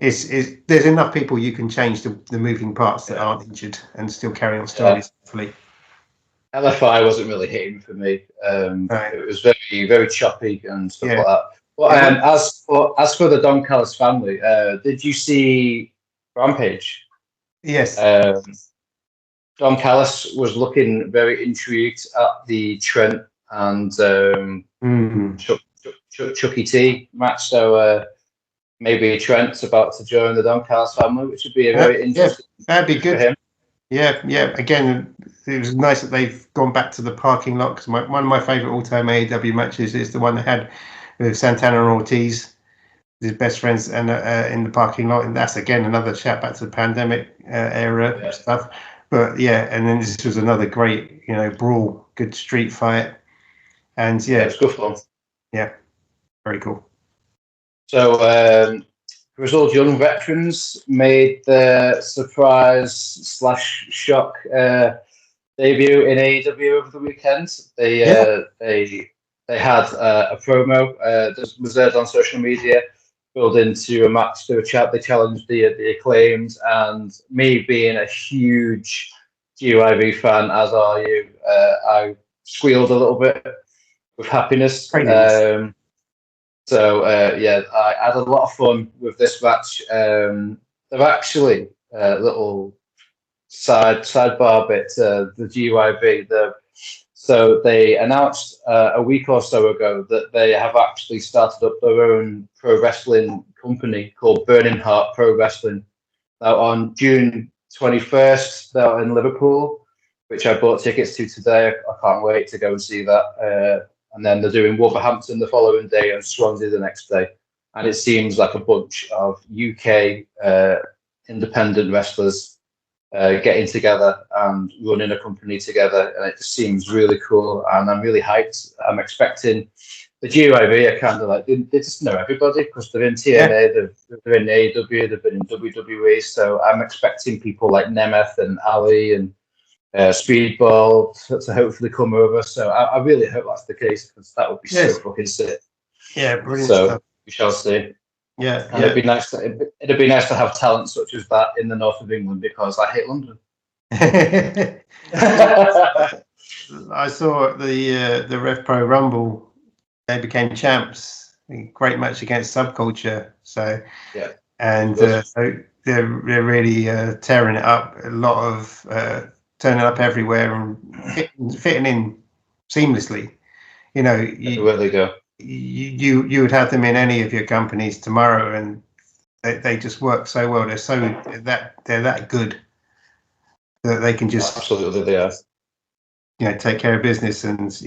there's enough people you can change the moving parts that aren't injured and still carry on stories. Hopefully. LFI wasn't really hitting for me. Right. It was very, very choppy and stuff like that. But as for the Don Callis family, did you see Rampage? Yes. Don Callis was looking very intrigued at the Trent and Chucky T match. So maybe Trent's about to join the Don Callis family, which would be a very interesting. That'd be good for him. Yeah. Again, it was nice that they've gone back to the parking lot, because one of my favourite all-time AEW matches is the one they had with Santana and Ortiz, his best friends, and in the parking lot. And that's again another shout back to the pandemic era stuff. But and then this was another great, brawl, good street fight, and it's good fun. Yeah, very cool. So. Grizzled Young Veterans made the surprise/shock debut in AEW over the weekend. They had a promo that was aired on social media, built into a match. They challenged the Acclaimed, and me being a huge GYV fan, as are you, I squealed a little bit with happiness. So I had a lot of fun with this match. They've actually little sidebar bit, the GYV. So they announced a week or so ago that they have actually started up their own pro wrestling company called Burning Heart Pro Wrestling. Now on June 21st, they're in Liverpool, which I bought tickets to today. I can't wait to go and see that. And then they're doing Wolverhampton the following day and Swansea the next day. And it seems like a bunch of UK independent wrestlers getting together and running a company together. And it just seems really cool. And I'm really hyped. I'm expecting the GYV are kind of like, they just know everybody because they're in TNA, they're in AEW, they've been in WWE. So I'm expecting people like Nemeth and Ali and Speedball to hopefully come over. So I really hope that's the case, because that would be so fucking sick. Yeah, brilliant. So we shall see. Yeah, and it'd be nice to have talent such as that in the north of England, because I hate London. I saw the Rev Pro Rumble. They became champs. Great match against Subculture. So so they're really tearing it up. A lot of turning up everywhere and fitting in seamlessly. Everywhere they go. You would have them in any of your companies tomorrow, and they just work so well. They're that good that they can just absolutely they are. Take care of business, and it's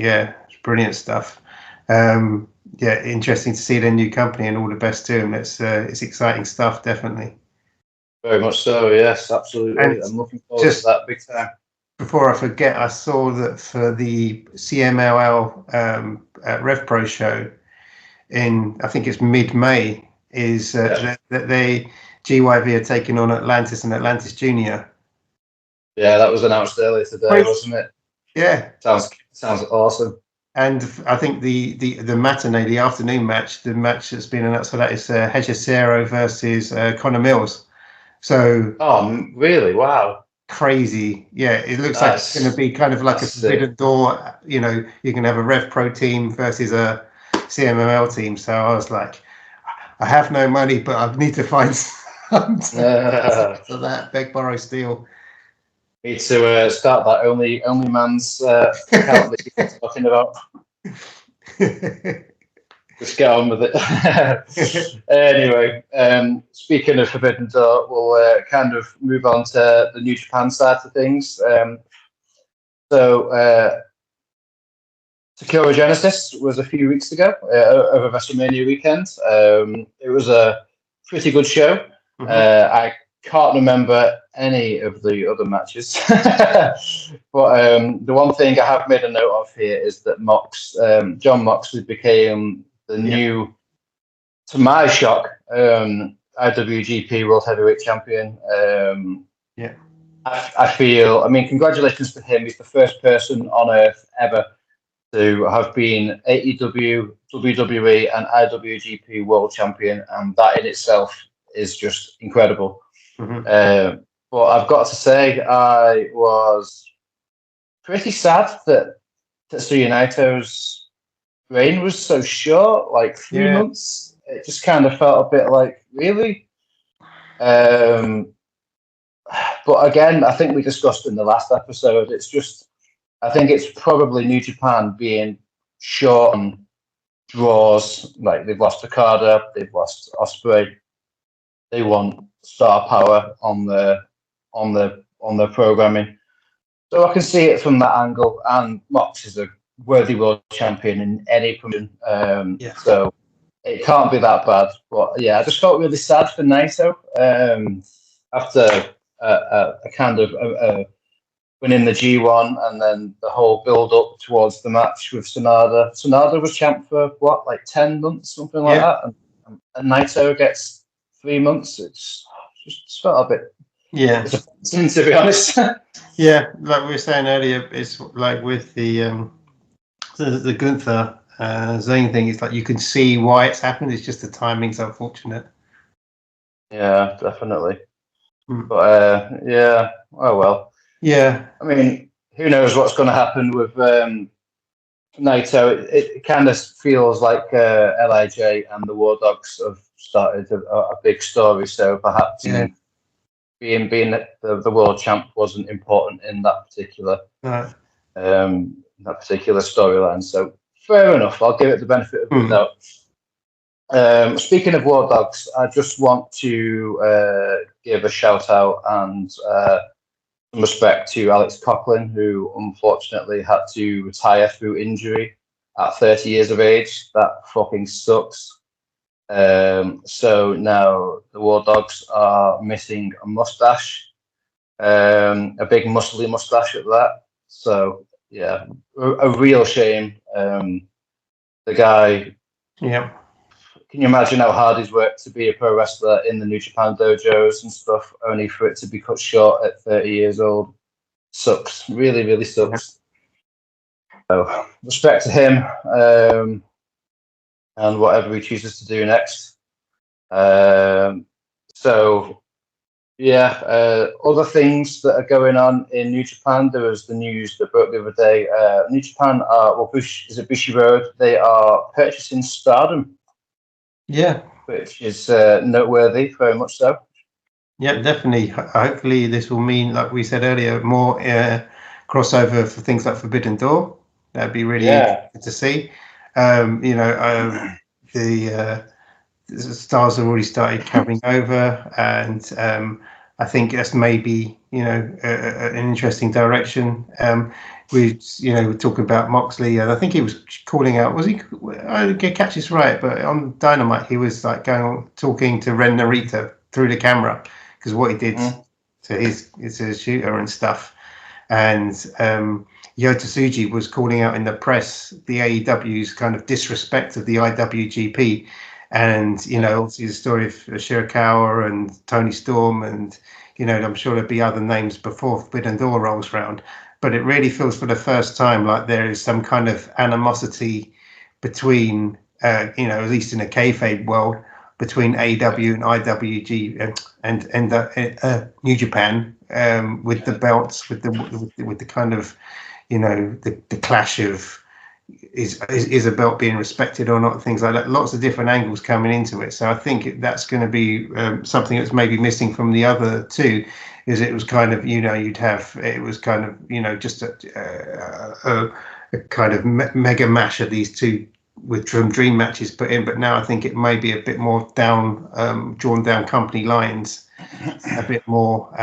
brilliant stuff. Interesting to see their new company, and all the best to them. It's exciting stuff, definitely. Very much so, yes, absolutely. And I'm looking forward to that big time. Before I forget, I saw that for the CMLL Rev Pro show in, I think it's mid-May, is that they GYV are taking on Atlantis and Atlantis Junior. Yeah, that was announced earlier today, wasn't it? Yeah, sounds awesome. And I think the matinee, the afternoon match, the match that's been announced for that is Hechicero versus Connor Mills. So really? Wow. Crazy. Yeah, it looks like it's going to be kind of like a forbidden door. You can have a Rev Pro team versus a CMML team. So I was like, I have no money, but I need to find some for that. Beg, borrow, steal. Need to start that only man's account that you're talking about. Just get on with it. Anyway, speaking of Forbidden Door, we'll kind of move on to the New Japan side of things. So Sakura Genesis was a few weeks ago over WrestleMania weekend. It was a pretty good show. I can't remember any of the other matches, but the one thing I have made a note of here is that John Moxley became the new, to my shock, IWGP World Heavyweight Champion. I feel, congratulations to him. He's the first person on earth ever to have been AEW, WWE, and IWGP World Champion, and that in itself is just incredible. But I've got to say, I was pretty sad that Tetsuya Naito's reign was so short, like 3 months. It just kind of felt a bit like, really? But again, I think we discussed in the last episode, I think it's probably New Japan being short on draws. Like, they've lost Okada, they've lost Ospreay. They want star power on their programming. So I can see it from that angle. And Mox is a worthy world champion in any promotion. So it can't be that bad. But yeah, I just felt really sad for Naito after a kind of winning the G1 and then the whole build up towards the match with Sonada. Sonada was champ for what, like 10 months, something like that, and Naito gets 3 months. It's just felt a bit disappointing, to be honest. Like we were saying earlier, it's like with the Gunther Zayn thing. It's like you can see why it's happened. It's just the timing's unfortunate. Yeah, definitely. But oh well. Yeah. I mean, who knows what's going to happen with Naito? It kind of feels like LIJ and the War Dogs have started a big story. So perhaps being the world champ wasn't important in that particular storyline. So fair enough. I'll give it the benefit of the doubt. Speaking of War Dogs, I just want to give a shout out and some respect to Alex Coughlin, who unfortunately had to retire through injury at 30 years of age. That fucking sucks. So now the War Dogs are missing a mustache, a big muscly mustache at that. So yeah, a real shame. The guy. Yeah. Can you imagine how hard he's worked to be a pro wrestler in the New Japan dojos and stuff, only for it to be cut short at 30 years old? Sucks. Really, really sucks. So, respect to him and whatever he chooses to do next. Other things that are going on in New Japan. There was the news that broke the other day. New Japan Bushi Road? They are purchasing Stardom. Yeah, which is noteworthy, very much so. Yeah, definitely. Hopefully, this will mean, like we said earlier, more crossover for things like Forbidden Door. That'd be really good to see. The stars have already started coming over, and I think that's maybe an interesting direction. We're talking about Moxley, and I think he was calling out. Was he? I didn't catch this right, but on Dynamite, he was like talking to Ren Narita through the camera because what he did to his shooter and stuff. And Yota Tsuji was calling out in the press the AEW's kind of disrespect of the IWGP, and obviously the story of Shirakawa and Tony Storm, and I'm sure there'll be other names before Forbidden Door rolls round. But it really feels for the first time like there is some kind of animosity between, at least in a kayfabe world, between AEW and IWG and New Japan, with the belts, with the kind of, the clash of is a belt being respected or not, things like that. Lots of different angles coming into it. So I think that's going to be something that's maybe missing from the other two. Is it was kind of just a kind of mega mash of these two with dream matches put in, but now I think it may be a bit more drawn down company lines, a bit more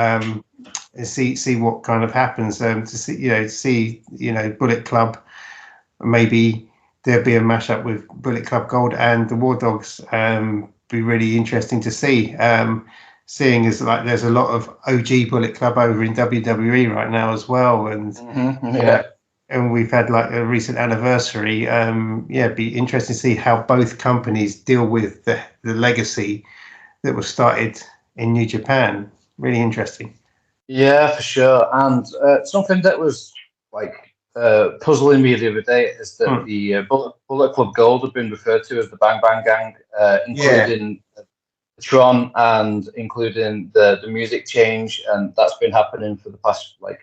see what kind of happens, to see Bullet Club maybe there'll be a mashup with Bullet Club Gold and the War Dogs. Be really interesting to see. Seeing as like there's a lot of OG Bullet Club over in WWE right now as well, and and we've had like a recent anniversary. It'd be interesting to see how both companies deal with the legacy that was started in New Japan. Really interesting. Yeah, for sure. And something that was like puzzling me the other day is that the Bullet Club Gold had been referred to as the Bang Bang Gang, including Tron and including the music change, and that's been happening for the past like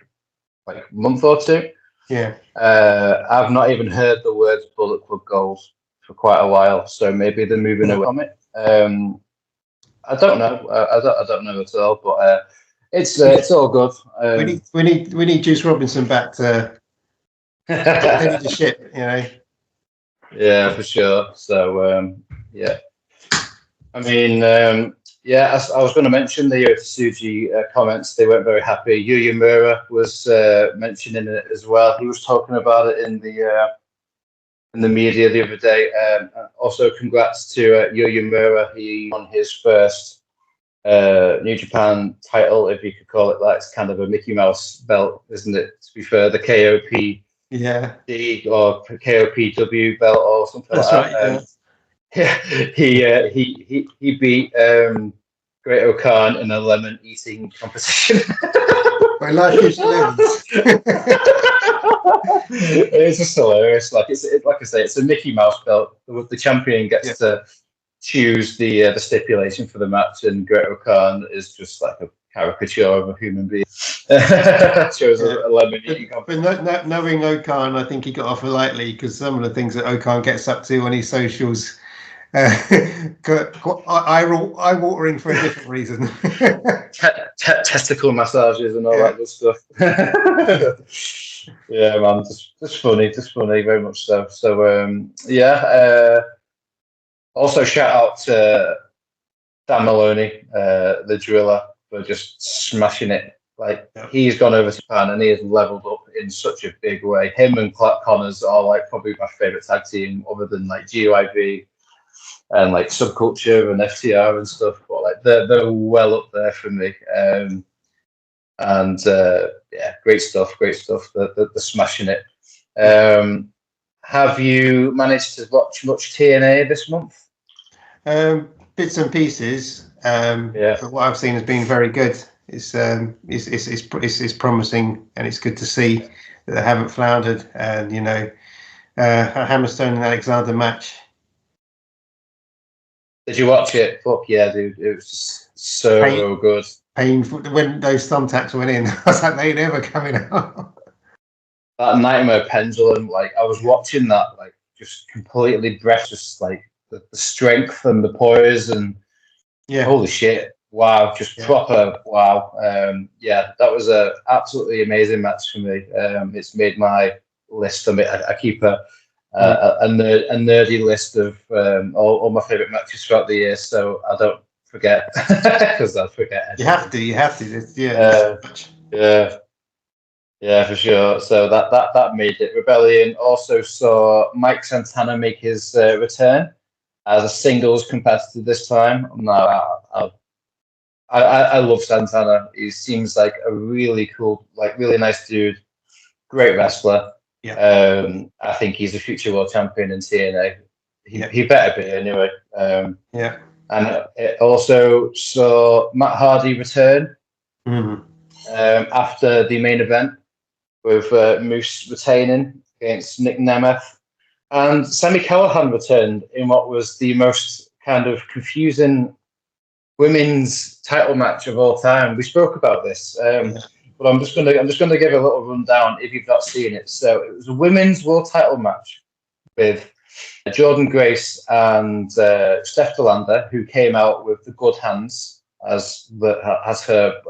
month or two. Yeah. I've not even heard the words Bullet Club Gold for quite a while, so maybe they're moving away from it. I don't know. I don't know at all, but it's all good. We need Juice Robinson back to steady the ship, you know. Yeah, for sure. So yeah. I mean, I was going to mention the Tsuji comments. They weren't very happy. Yu Yamura was mentioning it as well. He was talking about it in the media the other day. Also, congrats to Yu Yamura. He won his first New Japan title, if you could call it that. It's kind of a Mickey Mouse belt, isn't it? To be fair, the KOPD or KOPW belt or something like that. Right, he beat Great O'Khan in a lemon eating competition. My life is lemons. It's just hilarious. Like like I say, it's a Mickey Mouse belt. The champion gets to choose the stipulation for the match, and Great O'Khan is just like a caricature of a human being. Shows a lemon eating competition. But knowing O'Khan, I think he got off lightly because some of the things that O'Khan gets up to on his socials. Eye-watering for a different reason. Testicle massages and all that good stuff. Yeah, man, just funny, very much so. So, also shout out to Dan Maloney, the driller, for just smashing it. Like he's gone over to Japan and he has leveled up in such a big way. Him and Clark Connors are like probably my favorite tag team, other than like GYV. And like Subculture and FTR and stuff, but like they're well up there for me. Great stuff. They're smashing it. Have you managed to watch much TNA this month? Bits and pieces. But what I've seen has been very good. It's promising, and it's good to see that they haven't floundered. And a Hammerstone and Alexander match. Did you watch it? Fuck yeah, dude. It was just so good. Painful. When those thumbtacks went in, I was like, they ain't never coming out. That Nightmare Pendulum, like, I was watching that, like, just completely breathless, like, the strength and the poise and holy shit. Wow, just proper wow. That was a absolutely amazing match for me. It's made my list. I mean, I keep a nerdy list of all my favorite matches throughout the year, so I don't forget because I'll forget. You have to. Yeah, for sure. So that made it. Rebellion also saw Mike Santana make his return as a singles competitor this time. Now, I love Santana. He seems like a really cool, like really nice dude, great wrestler. Yeah. I think he's a future world champion in TNA. He better be anyway. And it also saw Matt Hardy return after the main event with Moose retaining against Nick Nemeth. And Sami Callihan returned in what was the most kind of confusing women's title match of all time. We spoke about this. But I'm just gonna give a little rundown if you've not seen it. So it was a women's world title match with Jordan Grace and Steph Delander, who came out with the good hands as her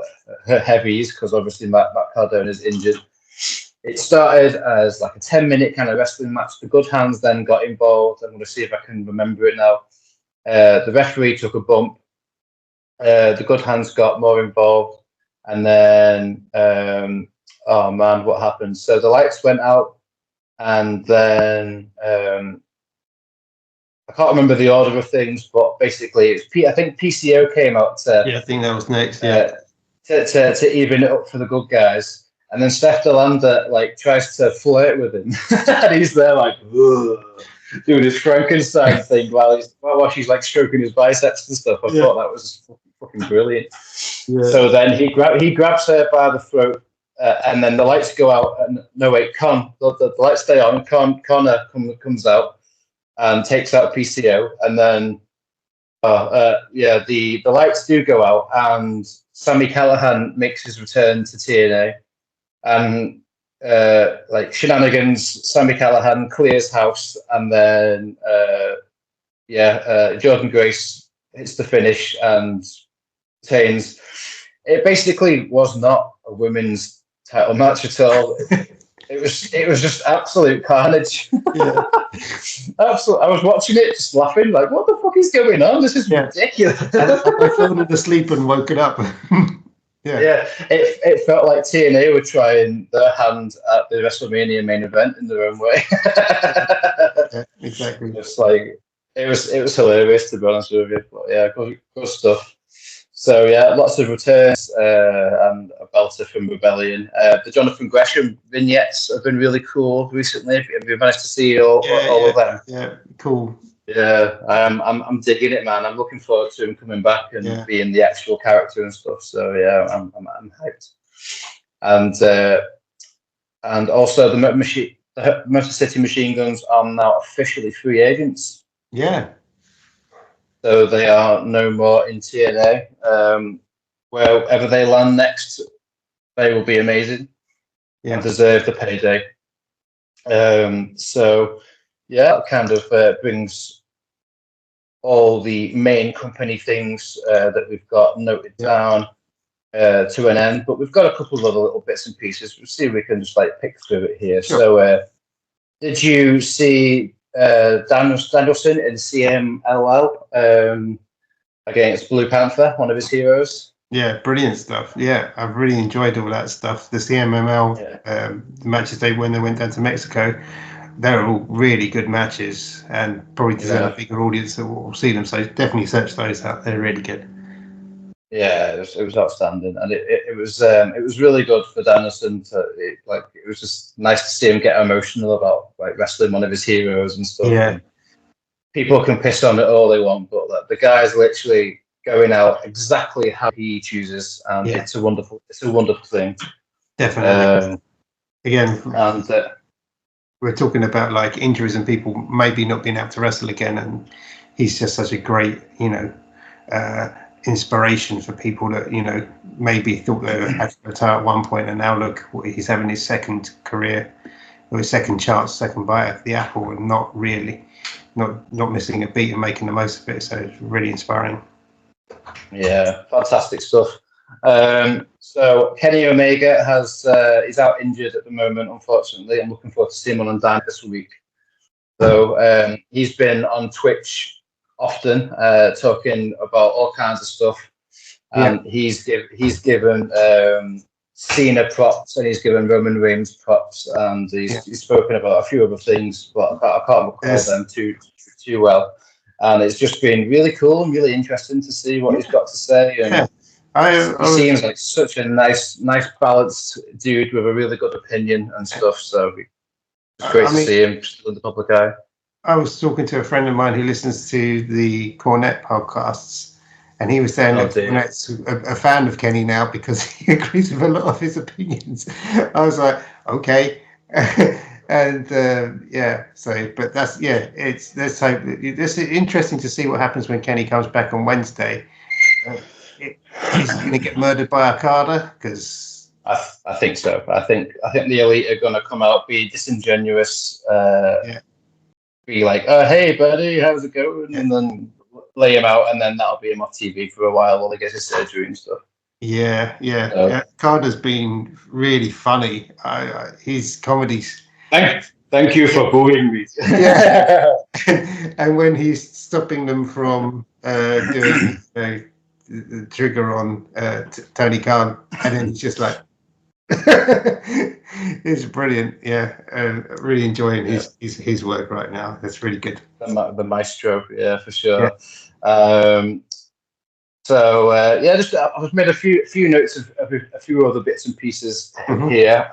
heavies, because obviously Matt Cardona is injured. It started as like a 10-minute kind of wrestling match. The good hands then got involved. I'm going to see if I can remember it now. The referee took a bump. The good hands got more involved. And then, what happened? So the lights went out. and then I can't remember the order of things, but basically, I think PCO came out to I think that was next. Yeah, to even it up for the good guys, and then Steph Delander like tries to flirt with him, and he's there like doing his Frankenstein thing while she's like stroking his biceps and stuff. I thought that was fucking brilliant. Yeah. So then he grabs her by the throat, and then the lights go out. And no, wait, the lights stay on. Connor comes out and takes out PCO, and then the lights do go out, and Sami Callihan makes his return to TNA, and like shenanigans. Sami Callihan clears house, and then Jordan Grace hits the finish and retains. It basically was not a women's title match at all. It was just absolute carnage. Yeah. Absolute. I was watching it, just laughing, like, what the fuck is going on? This is ridiculous. I fell asleep and woken up. Yeah. It felt like TNA were trying their hand at the WrestleMania main event in their own way. Yeah, exactly. Just like it was hilarious, to be honest with you. But yeah, good stuff. So yeah, lots of returns and a belter from Rebellion. The Jonathan Gresham vignettes have been really cool recently. Have you managed to see all of them? Yeah, cool. Yeah, I'm digging it, man. I'm looking forward to him coming back and being the actual character and stuff. So yeah, I'm hyped. And also the Motor City Machine Guns are now officially free agents. Yeah. So they are no more in TNA. Wherever they land next, they will be amazing and deserve the payday. So yeah, that kind of brings all the main company things that we've got noted down to an end. But we've got a couple of other little bits and pieces. We'll see if we can just like pick through it here. Sure. So did you see Danielson in CMLL against Blue Panther, one of his heroes? Yeah, brilliant stuff. Yeah, I've really enjoyed all that stuff. The CMML matches when they went down to Mexico, they were all really good matches and probably deserve a bigger audience that will see them. So definitely search those out. They're really good. Yeah, it was outstanding, and it was really good for Danielson. It was just nice to see him get emotional about like wrestling one of his heroes and stuff. Yeah, and people can piss on it all they want, but the guy's literally going out exactly how he chooses, and it's a wonderful thing. Definitely. Again, and we're talking about like injuries and people maybe not being able to wrestle again, and he's just such a great, inspiration for people that maybe thought they had to retire at one point, and now look, he's having his second career or his second chance, second bite at the apple, and not missing a beat and making the most of it. So it's really inspiring. Yeah, fantastic stuff. So Kenny Omega is out injured at the moment, unfortunately. I'm looking forward to seeing him on Dynamite this week. So he's been on Twitch often, talking about all kinds of stuff, and he's given Cena props, and he's given Roman Reigns props, and he's spoken about a few other things, but I can't recall them too well. And it's just been really cool and really interesting to see what he's got to say. And he seems like such a nice balanced dude with a really good opinion and stuff. So it's great to see him still in the public eye. I was talking to a friend of mine who listens to the Cornette podcasts, and he was saying that Cornette's a fan of Kenny now because he agrees with a lot of his opinions. I was like, okay. And but that's it's interesting to see what happens when Kenny comes back on Wednesday. He's going to get murdered by Okada because I think so. I think the Elite are going to come out, be disingenuous, be like, oh hey buddy, how's it going, and then lay him out, and then that'll be him off TV for a while he gets his surgery and stuff. Okada's been really funny. His comedies. Thank you for booing me. And when he's stopping them from doing the trigger on Tony Khan, and then he's just like, It's brilliant. Yeah, really enjoying his work right now. That's really good. The maestro, yeah, for sure. Yeah. Just I've made a few notes of a few other bits and pieces here.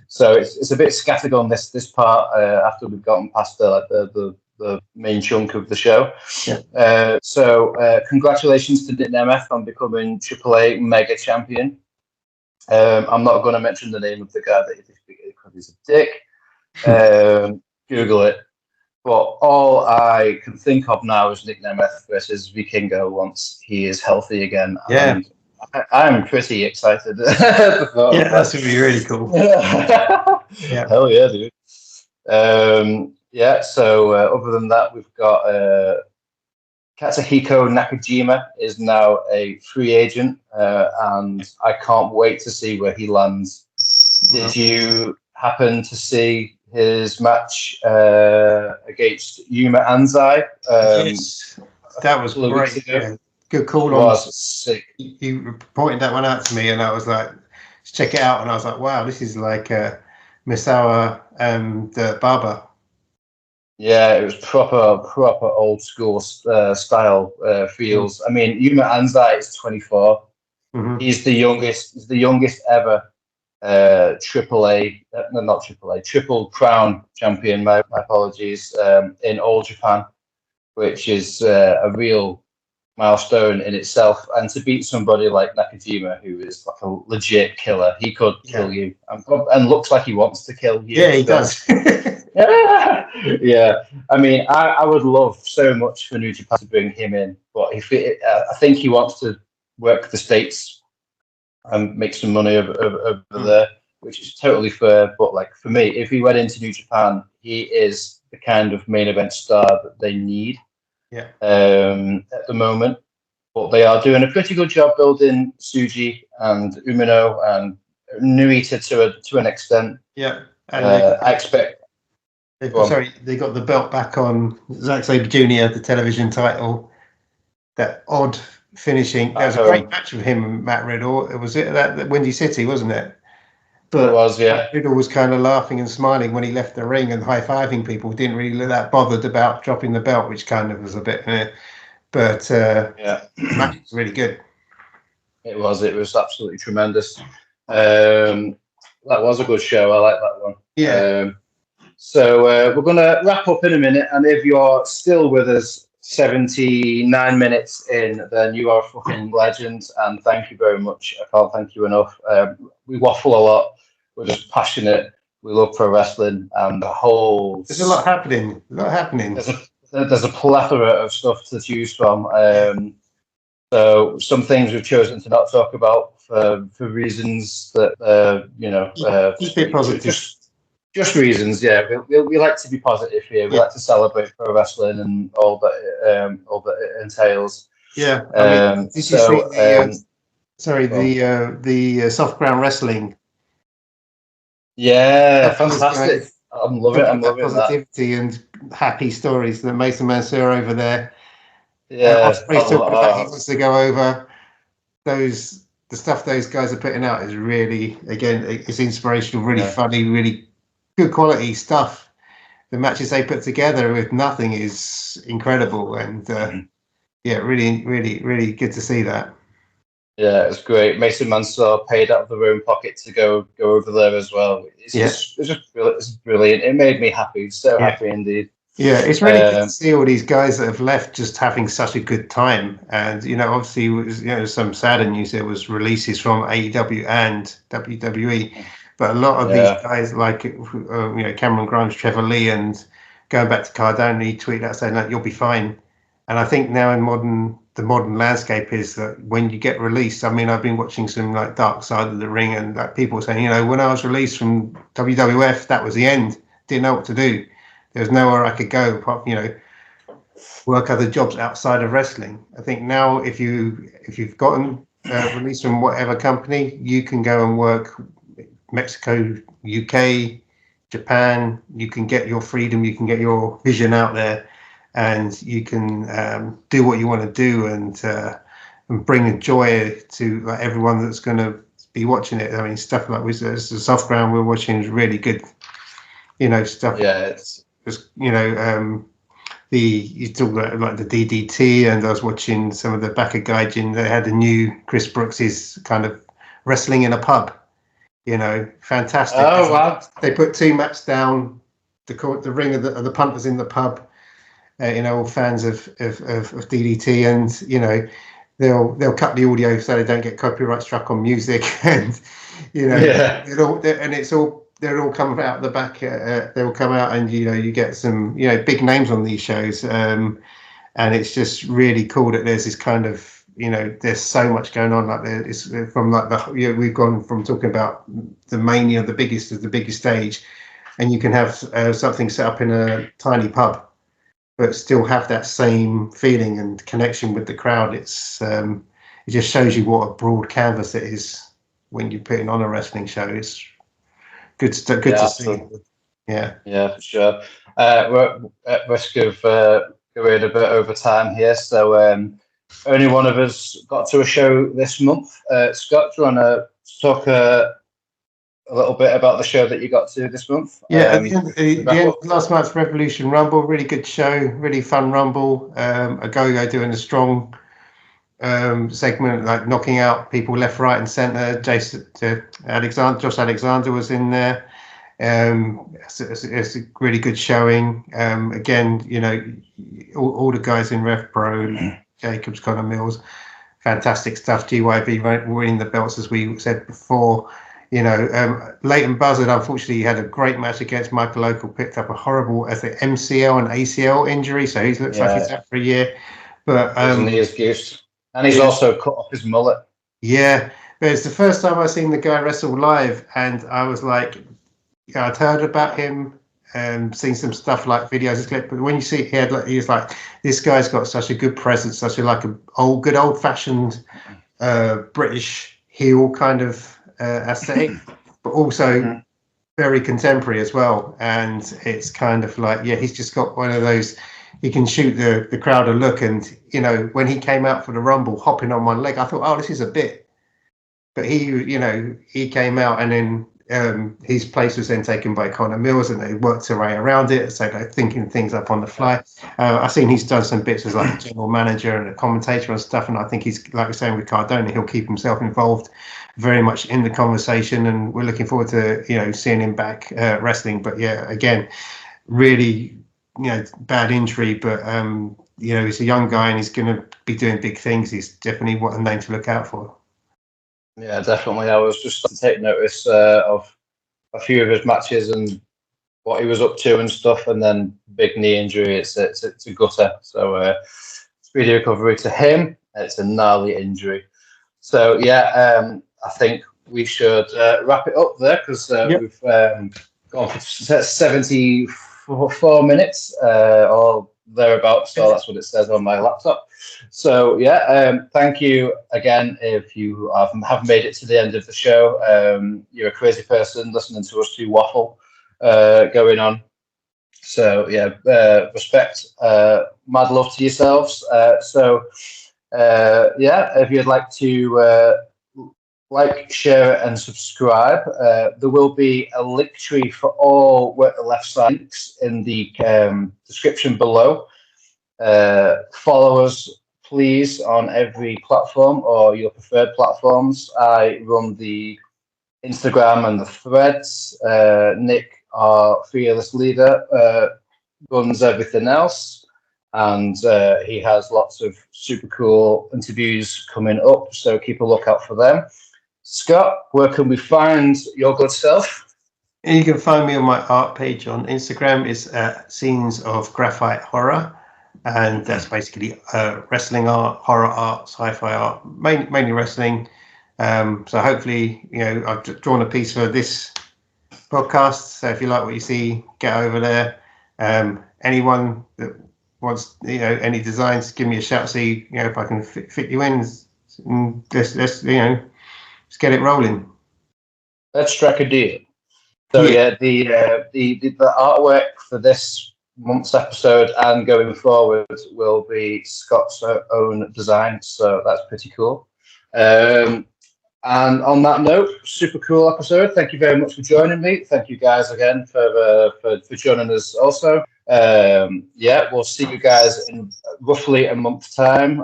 So it's a bit scattered on this part after we've gotten past the main chunk of the show. Yeah. Congratulations to Nick Nemeth on becoming AAA Mega Champion. I'm not going to mention the name of the guy that because he's a dick. Google it. But all I can think of now is Nick Nemeth versus Vikingo once he is healthy again. Yeah. And I'm pretty excited. That's going to be really cool. Yeah. Hell yeah, dude. Other than that, we've got Katsuhiko Nakajima is now a free agent, and I can't wait to see where he lands. Did you happen to see his match against Yuma Anzai? Yes, that was great. Yeah. Good call. Was sick. You pointed that one out to me, and I was like, let's check it out. And I was like, wow, this is like Misawa the Barber. Yeah, it was proper old school style feels. I mean, Yuma Anzai is 24. He's the youngest ever Triple Crown champion. My apologies. In All Japan, which is a real milestone in itself. And to beat somebody like Nakajima, who is like a legit killer, he could kill you, and looks like he wants to kill you. Yeah, he does. Yeah. I mean, I would love so much for New Japan to bring him in, but I think he wants to work the States and make some money over there, which is totally fair. But like for me, if he went into New Japan, he is the kind of main event star that they need. Yeah. At the moment, but they are doing a pretty good job building Tsuji and Umino and Nuita to an extent. Yeah. And I expect. They got the belt back on Zack Sabre Jr., the television title. That odd finishing. That was a great match with him and Matt Riddle. It was that Windy City, wasn't it? But it was, yeah. Riddle was kind of laughing and smiling when he left the ring and high-fiving people. Didn't really look that bothered about dropping the belt, which kind of was a bit. But the match was really good. It was absolutely tremendous. That was a good show. I like that one. Yeah. We're going to wrap up in a minute, and if you're still with us 79 minutes in, then you are a fucking legend, and thank you very much. I can't thank you enough. We waffle a lot. We're just passionate. We love pro wrestling, and the whole... There's a lot happening. There's a plethora of stuff to choose from. So some things we've chosen to not talk about for reasons that, keep it positive. Just reasons, yeah. We like to be positive here. We like to celebrate pro wrestling and all that it entails. Yeah. Did you see the soft ground wrestling? Yeah, fantastic. I'm loving it. Positivity and happy stories that Mason Mansour over there. Yeah. Ospreay's talking about he wants to go over the stuff those guys are putting out is really, again, it's inspirational, really funny, really good quality stuff. The matches they put together with nothing is incredible, and really, really, really good to see that. Yeah, it's great. Mason Mansour paid out of their own pocket to go over there as well. It's just brilliant. It made me happy, happy indeed. Yeah, it's really good to see all these guys that have left just having such a good time. And obviously, some sadder news. There was releases from AEW and WWE. But a lot of these guys, like Cameron Grimes, Trevor Lee, and going back to Cardone, tweet out saying that you'll be fine. And I think now in the modern landscape is that when you get released, I mean, I've been watching some like Dark Side of the Ring, and like people saying, when I was released from WWF, that was the end. Didn't know what to do. There was nowhere I could go, work other jobs outside of wrestling. I think now, if you've gotten released from whatever company, you can go and work. Mexico, UK, Japan, you can get your freedom, you can get your vision out there, and you can do what you want to do and bring a joy to everyone that's going to be watching it. I mean, stuff like the soft ground we're watching is really good. Stuff. Yeah, it's you talk about like the DDT, and I was watching some of the Baka Gaijin. They had the new Chris Brooks's kind of wrestling in a pub. Fantastic. Oh wow! They put 2 mats down, the ring of the punters in the pub. All fans of DDT, and they'll cut the audio so they don't get copyright struck on music, and they'll all come out the back. They'll come out, and you get some big names on these shows, and it's just really cool that there's this kind of there's so much going on. Like it's from like we've gone from talking about the Mania, the biggest of the biggest stage, and you can have something set up in a tiny pub, but still have that same feeling and connection with the crowd. It just shows you what a broad canvas it is when you're putting on a wrestling show. It's good to see. Yeah, for sure. We're at risk of going a bit over time here, so only one of us got to a show this month. Scott, do you want to talk a little bit about the show that you got to this month? Yeah, at the end of last month's Revolution Rumble, really good show, really fun Rumble. A Go-Go doing a strong segment, like knocking out people left, right, and centre. Josh Alexander was in there. It's a really good showing. Again, all the guys in Rev Pro, Jacobs, Connor Mills, fantastic stuff. GYV winning the belts, as we said before. Leighton Buzzard, unfortunately, had a great match against Michael Local, picked up a horrible MCL and ACL injury, so he looks like he's out for a year. But he is goose, and he's also cut off his mullet. Yeah, but it's the first time I've seen the guy wrestle live, and I was like, I'd heard about him, seen some stuff like videos, clip, but when you see it, he's like, this guy's got such a good presence, such a good old fashioned British heel kind of aesthetic, but also very contemporary as well. And it's kind of like, he's just got one of those, he can shoot the crowd a look. And when he came out for the Rumble hopping on one leg, I thought, oh, this is a bit, but he came out, and then his place was then taken by Connor Mills, and they worked their way around it, so they're thinking things up on the fly. I've seen he's done some bits as like a general manager and a commentator and stuff, and I think he's, like we're saying with Cardona, he'll keep himself involved very much in the conversation, and we're looking forward to seeing him back wrestling. But again, really bad injury, but he's a young guy and he's going to be doing big things. He's definitely a name to look out for. Yeah, definitely. I was just to take notice of a few of his matches and what he was up to and stuff, and then big knee injury. It's a gutter. So speedy recovery to him. It's a gnarly injury. So I think we should wrap it up there, because we've gone for 74 minutes or thereabouts. So that's what it says on my laptop. So thank you again. If you have made it to the end of the show, you're a crazy person listening to us two waffle going on. So respect, mad love to yourselves. If you'd like to like, share, and subscribe, there will be a link tree for all Work the Left Side links in the description below. Follow us, please, on every platform or your preferred platforms. I run the Instagram and the Threads. Nick, our fearless leader, runs everything else, and he has lots of super cool interviews coming up, so keep a lookout for them. Scott, where can we find your good self? You can find me on my art page on Instagram. It's Scenes of Graphite Horror, and that's basically wrestling art, horror art, sci-fi art, mainly wrestling. So hopefully, I've drawn a piece for this podcast. So if you like what you see, get over there. Anyone that wants, any designs, give me a shout. See, if I can fit you in. Let's get it rolling. Let's strike a deal. So the artwork for this month's episode and going forward will be Scott's own design. So that's pretty cool. And on that note, super cool episode. Thank you very much for joining me. Thank you guys again for joining us also. We'll see you guys in roughly a month's time.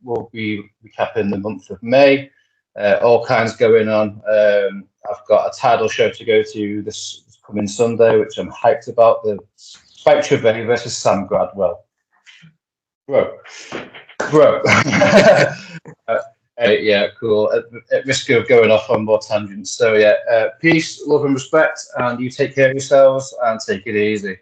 We'll be recapping the month of May. All kinds going on. I've got a title show to go to this coming Sunday, which I'm hyped about. The Spike Trevay versus Sam Gradwell. Bro. Yeah, cool. At risk of going off on more tangents. So, peace, love, and respect. And you take care of yourselves and take it easy.